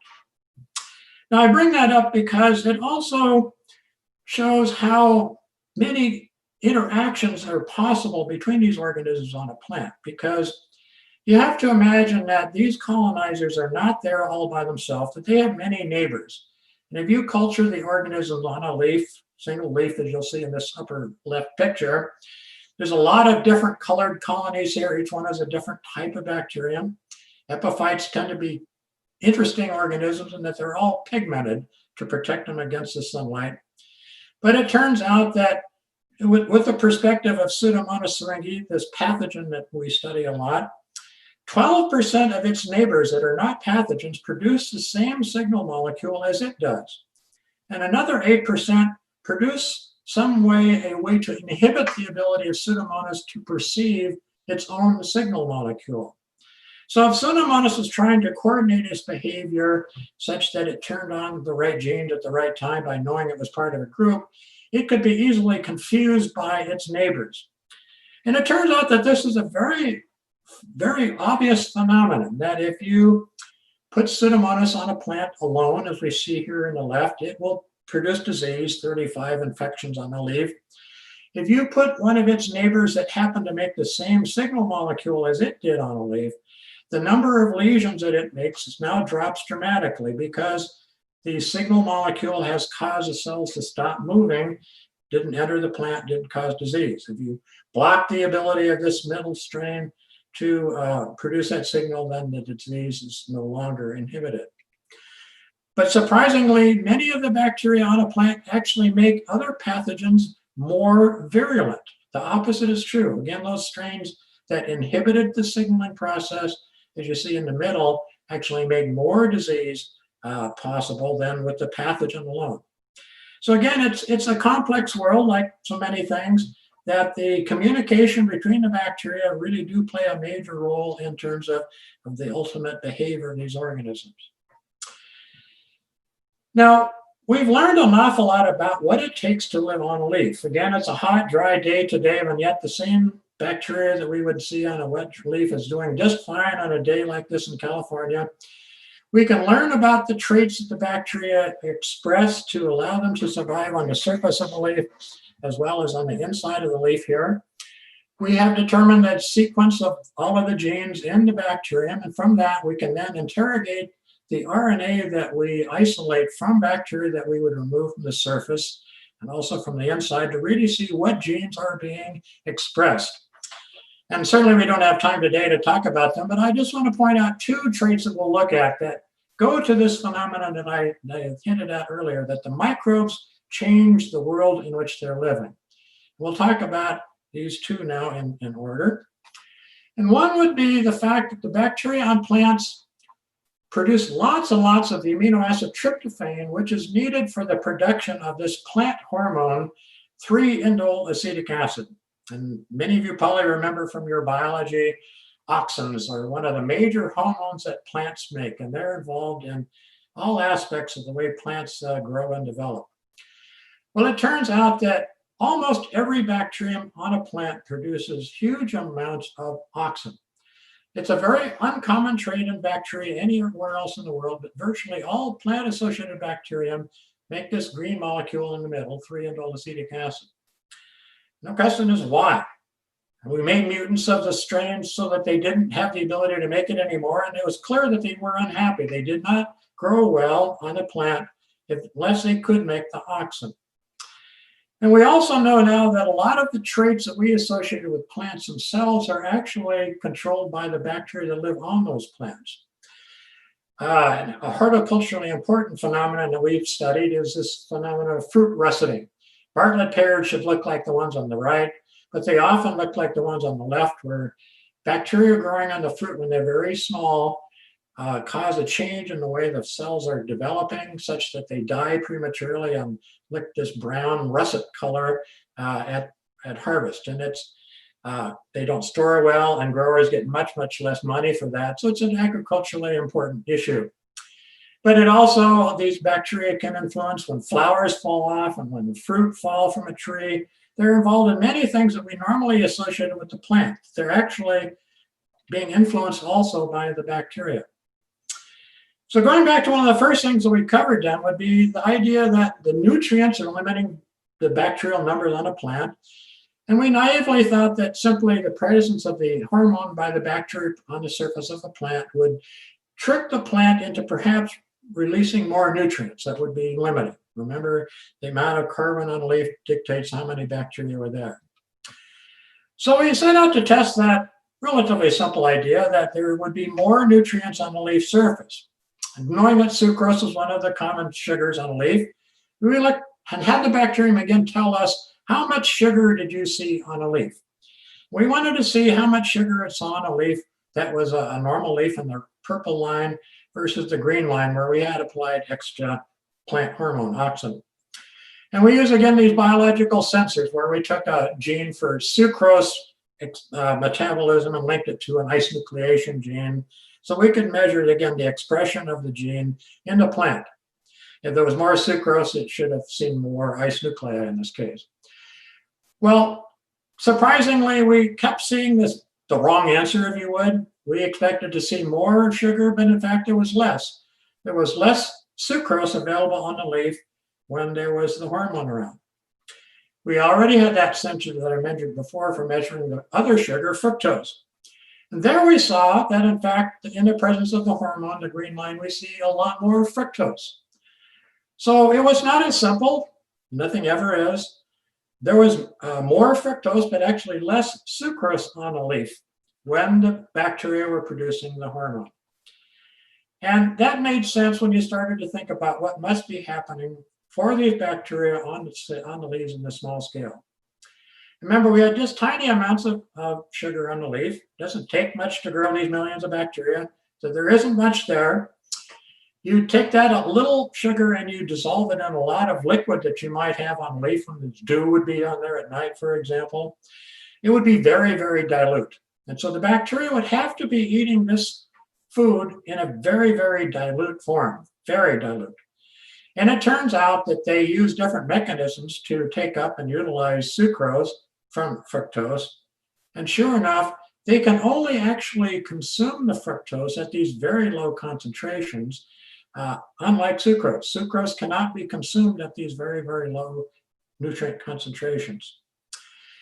Now, I bring that up because it also shows how many interactions are possible between these organisms on a plant, because you have to imagine that these colonizers are not there all by themselves, that they have many neighbors. And if you culture the organisms on a leaf, single leaf, as you'll see in this upper left picture, there's a lot of different colored colonies here. Each one has a different type of bacterium. Epiphytes tend to be interesting organisms in that they're all pigmented to protect them against the sunlight. But it turns out that with the perspective of Pseudomonas syringae, this pathogen that we study a lot, 12% of its neighbors that are not pathogens produce the same signal molecule as it does. And another 8% produce a way to inhibit the ability of Pseudomonas to perceive its own signal molecule. So if Pseudomonas is trying to coordinate its behavior such that it turned on the right genes at the right time by knowing it was part of a group, it could be easily confused by its neighbors. And it turns out that this is a very, very obvious phenomenon, that if you put Pseudomonas on a plant alone, as we see here in the left, it will produce disease, 35 infections on the leaf. If you put one of its neighbors that happen to make the same signal molecule as it did on a leaf, the number of lesions that it makes now drops dramatically, because the signal molecule has caused the cells to stop moving, didn't enter the plant, didn't cause disease. If you block the ability of this middle strain to produce that signal, then the disease is no longer inhibited. But surprisingly, many of the bacteria on a plant actually make other pathogens more virulent. The opposite is true. Again, those strains that inhibited the signaling process, as you see in the middle, actually made more disease possible than with the pathogen alone. So again, it's a complex world, like so many things, that the communication between the bacteria really do play a major role in terms of the ultimate behavior of these organisms. Now, we've learned an awful lot about what it takes to live on a leaf. Again, it's a hot, dry day today, and yet the same bacteria that we would see on a wet leaf is doing just fine on a day like this in California. We can learn about the traits that the bacteria express to allow them to survive on the surface of the leaf, as well as on the inside of the leaf here. We have determined that sequence of all of the genes in the bacterium, and from that we can then interrogate the RNA that we isolate from bacteria that we would remove from the surface and also from the inside to really see what genes are being expressed. And certainly we don't have time today to talk about them, but I just want to point out two traits that we'll look at that go to this phenomenon that I hinted at earlier, that the microbes change the world in which they're living. We'll talk about these two now in order. And one would be the fact that the bacteria on plants produce lots and lots of the amino acid tryptophan, which is needed for the production of this plant hormone, 3-indole acetic acid. And many of you probably remember from your biology, auxins are one of the major hormones that plants make, and they're involved in all aspects of the way plants grow and develop. Well, it turns out that almost every bacterium on a plant produces huge amounts of auxin. It's a very uncommon trait in bacteria anywhere else in the world, but virtually all plant-associated bacterium make this green molecule in the middle, 3-indole acetic acid. The question is why? We made mutants of the strains so that they didn't have the ability to make it anymore, and it was clear that they were unhappy. They did not grow well on the plant unless they could make the auxin. And we also know now that a lot of the traits that we associated with plants themselves are actually controlled by the bacteria that live on those plants. A horticulturally important phenomenon that we've studied is this phenomenon of fruit russeting. Bartlett pears should look like the ones on the right, but they often look like the ones on the left, where bacteria growing on the fruit when they're very small cause a change in the way the cells are developing such that they die prematurely and look this brown russet color at harvest. And they don't store well, and growers get much, much less money for that. So it's an agriculturally important issue. But it also, these bacteria can influence when flowers fall off and when the fruit fall from a tree. They're involved in many things that we normally associate with the plant. They're actually being influenced also by the bacteria. So going back to one of the first things that we covered then would be the idea that the nutrients are limiting the bacterial numbers on a plant. And we naively thought that simply the presence of the hormone by the bacteria on the surface of the plant would trick the plant into perhaps releasing more nutrients that would be limited. Remember, the amount of carbon on a leaf dictates how many bacteria are there. So we set out to test that relatively simple idea that there would be more nutrients on the leaf surface. And knowing that sucrose is one of the common sugars on a leaf, we looked and had the bacterium again tell us, how much sugar did you see on a leaf? We wanted to see how much sugar it saw on a leaf that was a normal leaf in the purple line versus the green line where we had applied extra plant hormone, auxin. And we use, again, these biological sensors where we took a gene for sucrose metabolism and linked it to an isonucleation gene. So we could measure, again, the expression of the gene in the plant. If there was more sucrose, it should have seen more isonuclei in this case. Well, surprisingly, we kept seeing this, the wrong answer, if you would. We expected to see more sugar, but in fact, there was less. There was less sucrose available on the leaf when there was the hormone around. We already had that sensor that I mentioned before for measuring the other sugar, fructose. And there we saw that, in fact, in the presence of the hormone, the green line, we see a lot more fructose. So it was not as simple, nothing ever is. There was more fructose, but actually less sucrose on a leaf when the bacteria were producing the hormone. And that made sense when you started to think about what must be happening for these bacteria on the leaves in the small scale. Remember, we had just tiny amounts of sugar on the leaf. It doesn't take much to grow these millions of bacteria, so there isn't much there. You take that a little sugar and you dissolve it in a lot of liquid that you might have on the leaf when the dew would be on there at night, for example. It would be very, very dilute. And so the bacteria would have to be eating this food in a very, very dilute form, very dilute. And it turns out that they use different mechanisms to take up and utilize sucrose from fructose. And sure enough, they can only actually consume the fructose at these very low concentrations, unlike sucrose. Sucrose cannot be consumed at these very, very low nutrient concentrations.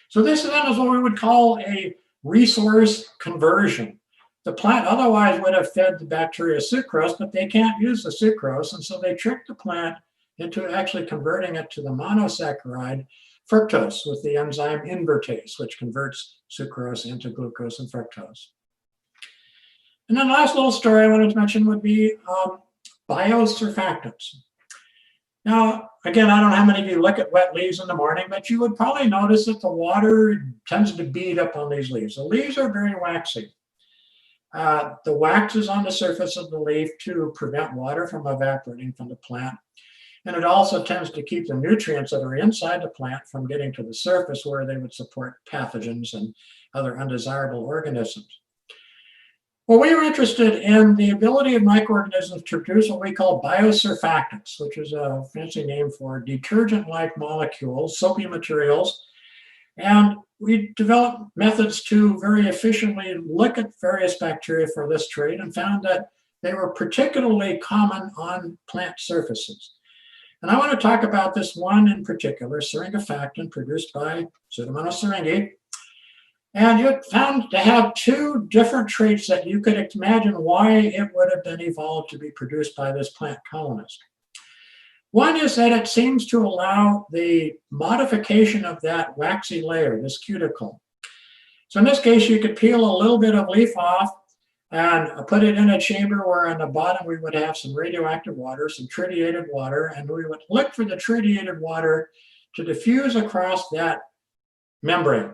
So this then is what we would call a resource conversion. The plant otherwise would have fed the bacteria sucrose, but they can't use the sucrose. And so they trick the plant into actually converting it to the monosaccharide fructose with the enzyme invertase, which converts sucrose into glucose and fructose. And then the last little story I wanted to mention would be biosurfactants. Now, again, I don't know how many of you look at wet leaves in the morning, but you would probably notice that the water tends to bead up on these leaves. The leaves are very waxy. The wax is on the surface of the leaf to prevent water from evaporating from the plant. And it also tends to keep the nutrients that are inside the plant from getting to the surface where they would support pathogens and other undesirable organisms. Well, we were interested in the ability of microorganisms to produce what we call biosurfactants, which is a fancy name for detergent-like molecules, soapy materials. And we developed methods to very efficiently look at various bacteria for this trait and found that they were particularly common on plant surfaces. And I want to talk about this one in particular, syringofactin, produced by Pseudomonas syringae. And it found to have two different traits that you could imagine why it would have been evolved to be produced by this plant colonist. One is that it seems to allow the modification of that waxy layer, this cuticle. So in this case, you could peel a little bit of leaf off and put it in a chamber where on the bottom we would have some radioactive water, some tritiated water, and we would look for the tritiated water to diffuse across that membrane.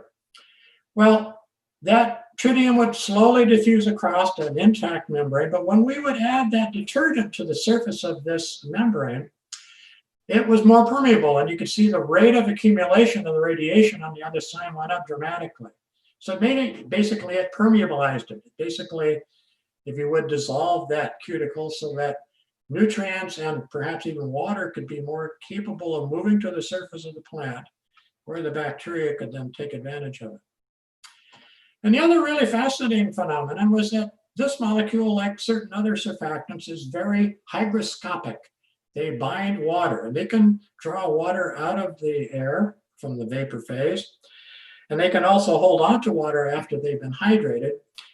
Well, that tritium would slowly diffuse across an intact membrane, but when we would add that detergent to the surface of this membrane, it was more permeable, and you could see the rate of accumulation of the radiation on the other side went up dramatically. So it made it, basically, it permeabilized it. Basically, if you would dissolve that cuticle so that nutrients and perhaps even water could be more capable of moving to the surface of the plant, where the bacteria could then take advantage of it. And the other really fascinating phenomenon was that this molecule, like certain other surfactants, is very hygroscopic. They bind water, and they can draw water out of the air from the vapor phase, and they can also hold on to water after they've been hydrated,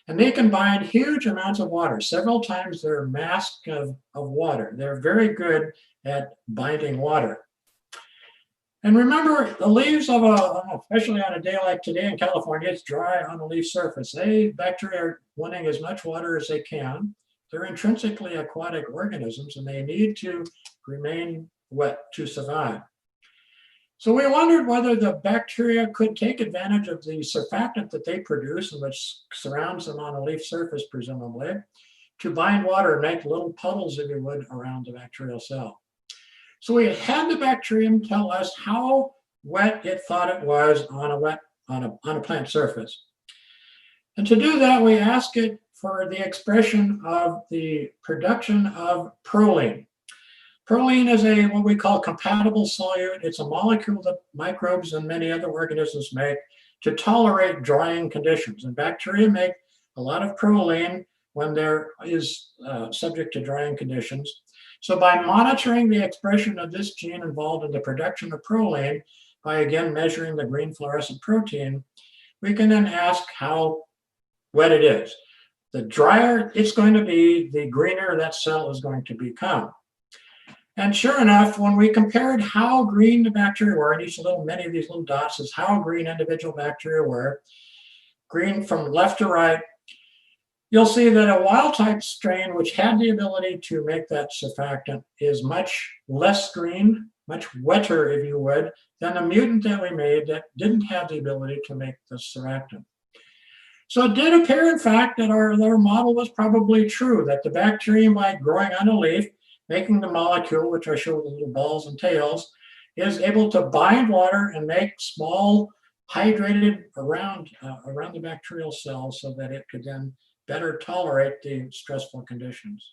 and they can bind huge amounts of water, several times their mass of water. They're very good at binding water. And remember, the leaves of especially on a day like today in California, it's dry on the leaf surface. Bacteria are wanting as much water as they can. They're intrinsically aquatic organisms, and they need to remain wet to survive. So we wondered whether the bacteria could take advantage of the surfactant that they produce, and which surrounds them on a leaf surface, presumably, to bind water and make little puddles, if you would, around the bacterial cell. So we had the bacterium tell us how wet it thought it was on a plant surface. And to do that, we asked it for the expression of the production of proline. Proline is what we call compatible solute. It's a molecule that microbes and many other organisms make to tolerate drying conditions. And bacteria make a lot of proline when there is subject to drying conditions. So by monitoring the expression of this gene involved in the production of proline, by again measuring the green fluorescent protein, we can then ask how wet it is. The drier it's going to be, the greener that cell is going to become. And sure enough, when we compared how green the bacteria were, and many of these little dots is how green individual bacteria were, green from left to right, you'll see that a wild type strain, which had the ability to make that surfactant, is much less green, much wetter, if you would, than the mutant that we made that didn't have the ability to make the surfactant. So it did appear, in fact, that our model was probably true, that the bacterium, by growing on a leaf, making the molecule, which I showed with the little balls and tails, is able to bind water and make small hydrated around the bacterial cell so that it could then better tolerate the stressful conditions.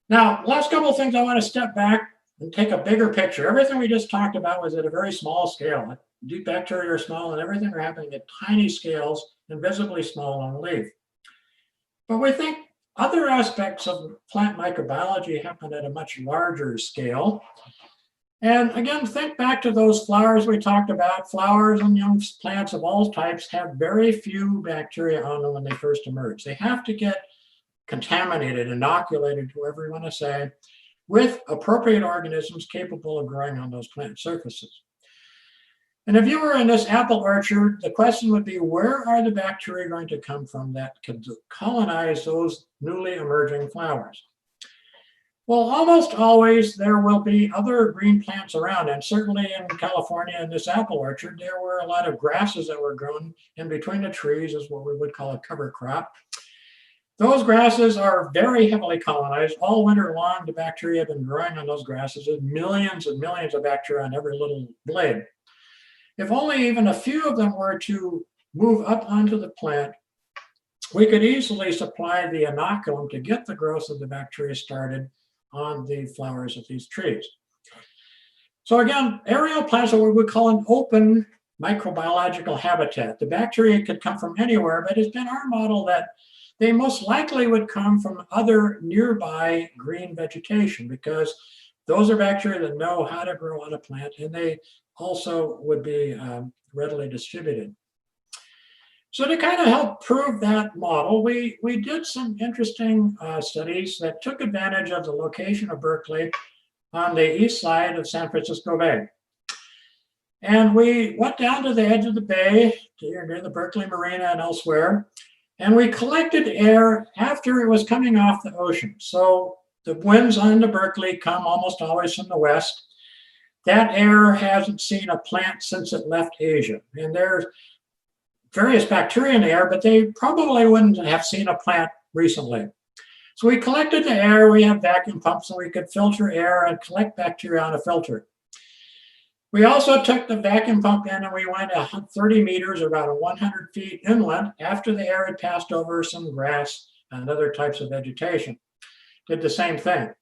Now, last couple of things, I want to step back and take a bigger picture. Everything we just talked about was at a very small scale. Deep bacteria are small, and everything are happening at tiny scales, invisibly small on a leaf. But we think other aspects of plant microbiology happen at a much larger scale. And again, think back to those flowers we talked about. Flowers and young plants of all types have very few bacteria on them when they first emerge. They have to get contaminated, inoculated, whoever you want to say, with appropriate organisms capable of growing on those plant surfaces. And if you were in this apple orchard, the question would be, where are the bacteria going to come from that could colonize those newly emerging flowers? Well, almost always there will be other green plants around, and certainly in California in this apple orchard, there were a lot of grasses that were grown in between the trees, is what we would call a cover crop. Those grasses are very heavily colonized. All winter long, the bacteria have been growing on those grasses. There's millions and millions of bacteria on every little blade. If only even a few of them were to move up onto the plant, we could easily supply the inoculum to get the growth of the bacteria started on the flowers of these trees. So again, aerial plants are what we call an open microbiological habitat. The bacteria could come from anywhere, but it's been our model that they most likely would come from other nearby green vegetation, because those are bacteria that know how to grow on a plant, and they also would be readily distributed. So to kind of help prove that model, we did some interesting studies that took advantage of the location of Berkeley on the east side of San Francisco Bay. And we went down to the edge of the bay, near the Berkeley Marina and elsewhere, and we collected air after it was coming off the ocean. So the winds onto Berkeley come almost always from the west. That air hasn't seen a plant since it left Asia. And there's various bacteria in the air, but they probably wouldn't have seen a plant recently. So we collected the air. We have vacuum pumps, so we could filter air and collect bacteria on a filter. We also took the vacuum pump in and we went 30 meters, about 100 feet inland, after the air had passed over some grass and other types of vegetation. did the same thing. And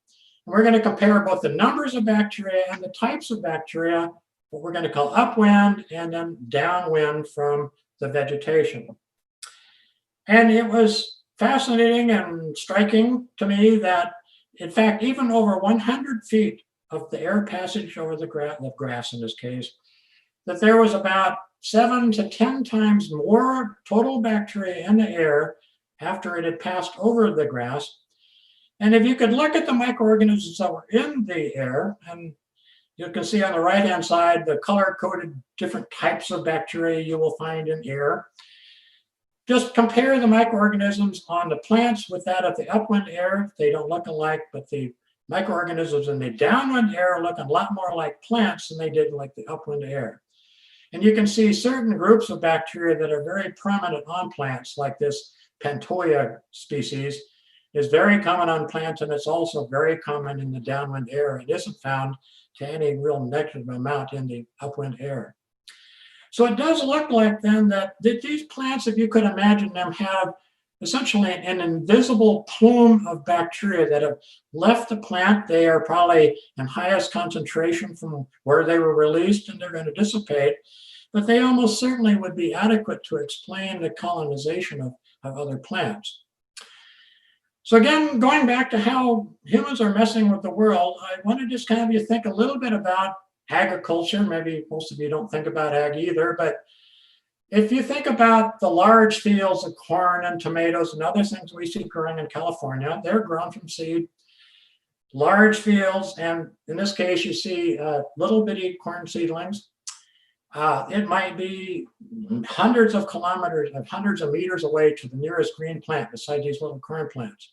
we're going to compare both the numbers of bacteria and the types of bacteria, what we're going to call upwind and then downwind from the vegetation. And it was fascinating and striking to me that, in fact, even over 100 feet of the air passage over the grass in this case, that there was about 7 to 10 times more total bacteria in the air after it had passed over the grass. And if you could look at the microorganisms that were in the air, and you can see on the right-hand side the color-coded different types of bacteria you will find in air. Just compare the microorganisms on the plants with that of the upwind air. They don't look alike, but the microorganisms in the downwind air look a lot more like plants than they did like the upwind air. And you can see certain groups of bacteria that are very prominent on plants, like this Pantoia species is very common on plants, and it's also very common in the downwind air. It isn't found to any real negligible amount in the upwind air. So it does look like then that these plants, if you could imagine them, have essentially an invisible plume of bacteria that have left the plant. They are probably in highest concentration from where they were released, and they're going to dissipate. But they almost certainly would be adequate to explain the colonization of other plants. So again, going back to how humans are messing with the world, I want to just have you think a little bit about agriculture. Maybe most of you don't think about ag either, but if you think about the large fields of corn and tomatoes and other things we see growing in California, they're grown from seed, large fields, and in this case, you see little bitty corn seedlings. It might be hundreds of kilometers, hundreds of meters away to the nearest green plant beside these little corn plants.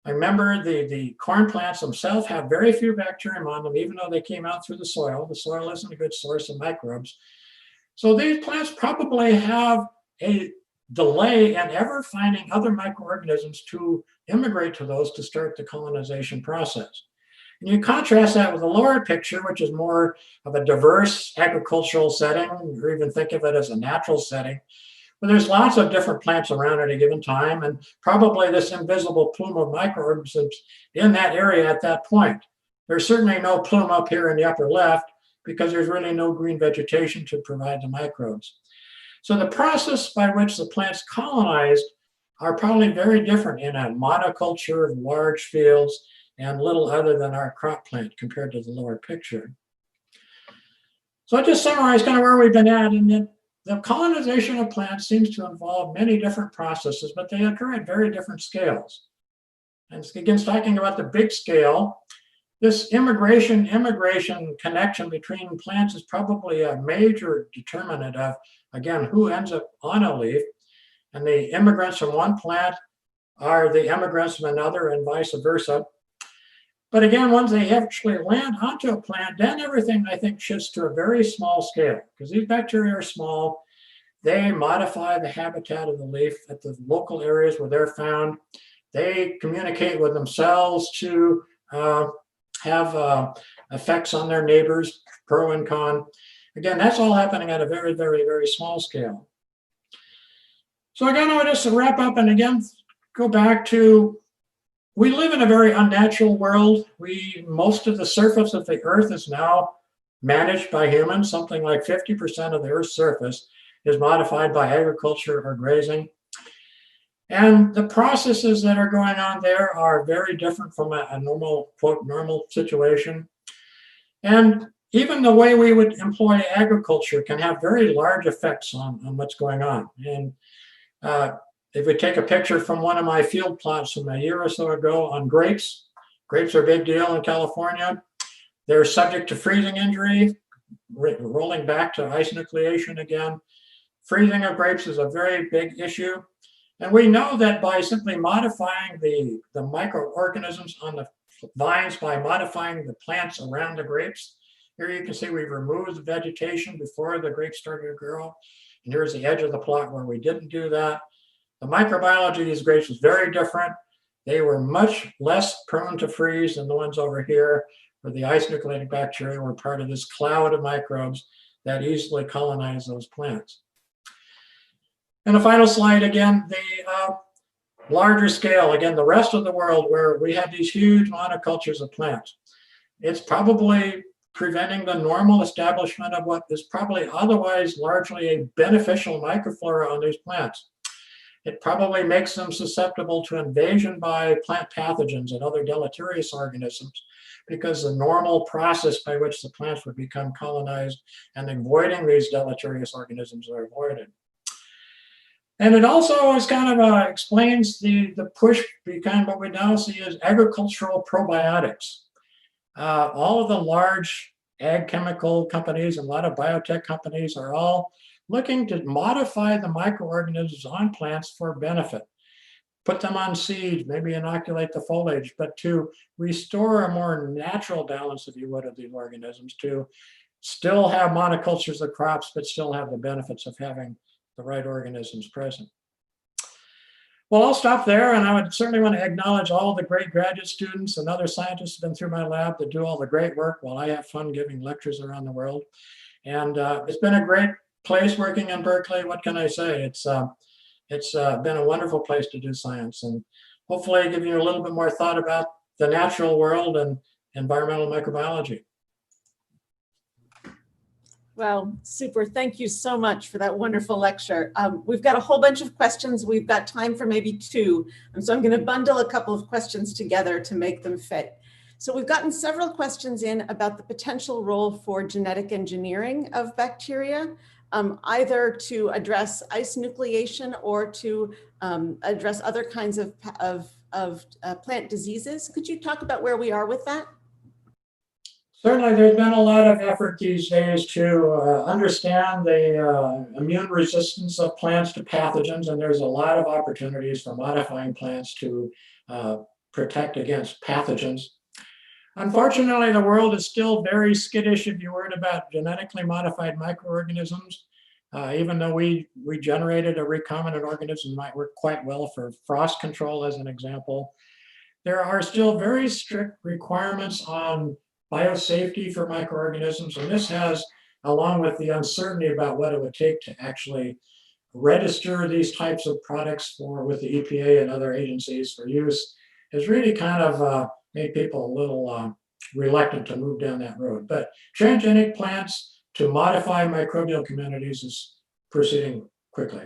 I remember the corn plants themselves have very few bacterium on them, even though they came out through the soil. The soil isn't a good source of microbes. So these plants probably have a delay in ever finding other microorganisms to immigrate to those to start the colonization process. And you contrast that with the lower picture, which is more of a diverse agricultural setting, or even think of it as a natural setting, where there's lots of different plants around at a given time, and probably this invisible plume of microorganisms in that area at that point. There's certainly no plume up here in the upper left, because there's really no green vegetation to provide the microbes. So the process by which the plants colonized are probably very different in a monoculture of large fields and little other than our crop plant compared to the lower picture. So I just summarized kind of where we've been at, and then the colonization of plants seems to involve many different processes, but they occur at very different scales. And again, talking about the big scale, this immigration connection between plants is probably a major determinant of, again, who ends up on a leaf. And the immigrants from one plant are the immigrants from another, and vice versa. But again, once they actually land onto a plant, then everything, I think, shifts to a very small scale, because these bacteria are small. They modify the habitat of the leaf at the local areas where they're found. They communicate with themselves to have effects on their neighbors, pro and con. Again, that's all happening at a very, very, very small scale. So again, I want us to wrap up and again, go back to, we live in a very unnatural world. Most of the surface of the earth is now managed by humans. Something like 50% of the earth's surface is modified by agriculture or grazing. And the processes that are going on there are very different from a normal, quote, normal situation. And even the way we would employ agriculture can have very large effects on what's going on. And if we take a picture from one of my field plots from a year or so ago on grapes, grapes are a big deal in California. They're subject to freezing injury, rolling back to ice nucleation again. Freezing of grapes is a very big issue. And we know that by simply modifying the microorganisms on the vines, by modifying the plants around the grapes, here you can see we've removed the vegetation before the grapes started to grow. And here's the edge of the plot where we didn't do that. The microbiology of these grapes was very different. They were much less prone to freeze than the ones over here, where the ice nucleating bacteria were part of this cloud of microbes that easily colonize those plants. And the final slide again, larger scale, again, the rest of the world where we have these huge monocultures of plants, it's probably preventing the normal establishment of what is probably otherwise largely a beneficial microflora on these plants. It probably makes them susceptible to invasion by plant pathogens and other deleterious organisms because the normal process by which the plants would become colonized and avoiding these deleterious organisms are avoided. And it also is kind of explains the push behind what we now see as agricultural probiotics. All of the large ag chemical companies and a lot of biotech companies are all looking to modify the microorganisms on plants for benefit. Put them on seeds, maybe inoculate the foliage, but to restore a more natural balance, if you would, of these organisms, to still have monocultures of crops, but still have the benefits of having the right organisms present. Well, I'll stop there, and I would certainly want to acknowledge all the great graduate students and other scientists who've been through my lab that do all the great work while I have fun giving lectures around the world. And it's been a great place working in Berkeley. What can I say? It's been a wonderful place to do science, and hopefully give you a little bit more thought about the natural world and environmental microbiology. Well, super. Thank you so much for that wonderful lecture. We've got a whole bunch of questions. We've got time for maybe two. And so I'm going to bundle a couple of questions together to make them fit. So we've gotten several questions in about the potential role for genetic engineering of bacteria, either to address ice nucleation or to address other kinds of plant diseases. Could you talk about where we are with that? Certainly, there's been a lot of effort these days to understand the immune resistance of plants to pathogens, and there's a lot of opportunities for modifying plants to protect against pathogens. Unfortunately, the world is still very skittish if you worried about genetically modified microorganisms. Even though we regenerated a recombinant organism might work quite well for frost control, as an example, there are still very strict requirements on biosafety for microorganisms, and this has, along with the uncertainty about what it would take to actually register these types of products with the EPA and other agencies for use, has really kind of made people a little reluctant to move down that road. But transgenic plants to modify microbial communities is proceeding quickly.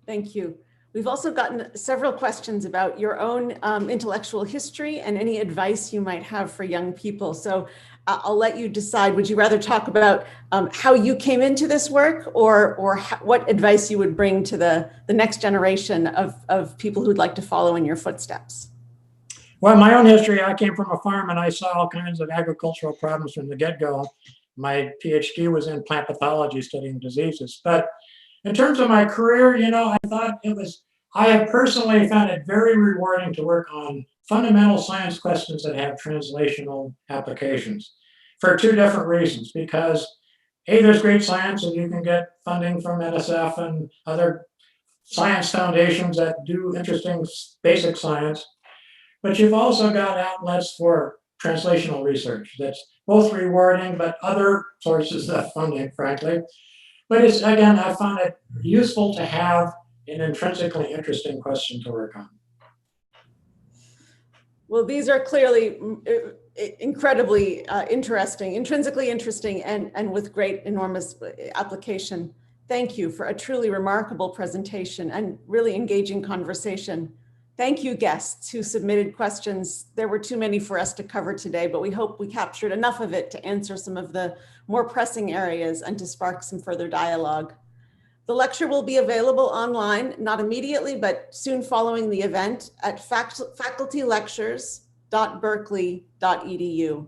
Thank you. We've also gotten several questions about your own intellectual history and any advice you might have for young people. So I'll let you decide. Would you rather talk about how you came into this work, or what advice you would bring to the next generation of people who'd like to follow in your footsteps? Well, my own history, I came from a farm and I saw all kinds of agricultural problems from the get-go. My PhD was in plant pathology, studying diseases. But in terms of my career, I have personally found it very rewarding to work on fundamental science questions that have translational applications for two different reasons. Because A, there's great science and you can get funding from NSF and other science foundations that do interesting basic science. But you've also got outlets for translational research that's both rewarding, but other sources of funding, frankly. But it's, again, I found it useful to have an intrinsically interesting question to work on. Well, these are clearly incredibly interesting, intrinsically interesting, and with great, enormous application. Thank you for a truly remarkable presentation and really engaging conversation. Thank you, guests who submitted questions. There were too many for us to cover today, but we hope we captured enough of it to answer some of the more pressing areas and to spark some further dialogue. The lecture will be available online, not immediately, but soon following the event at facultylectures.berkeley.edu.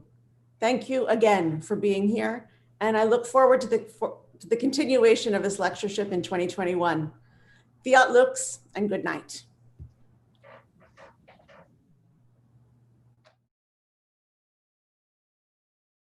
Thank you again for being here, and I look forward to the continuation of this lectureship in 2021. Fiat lux and good night.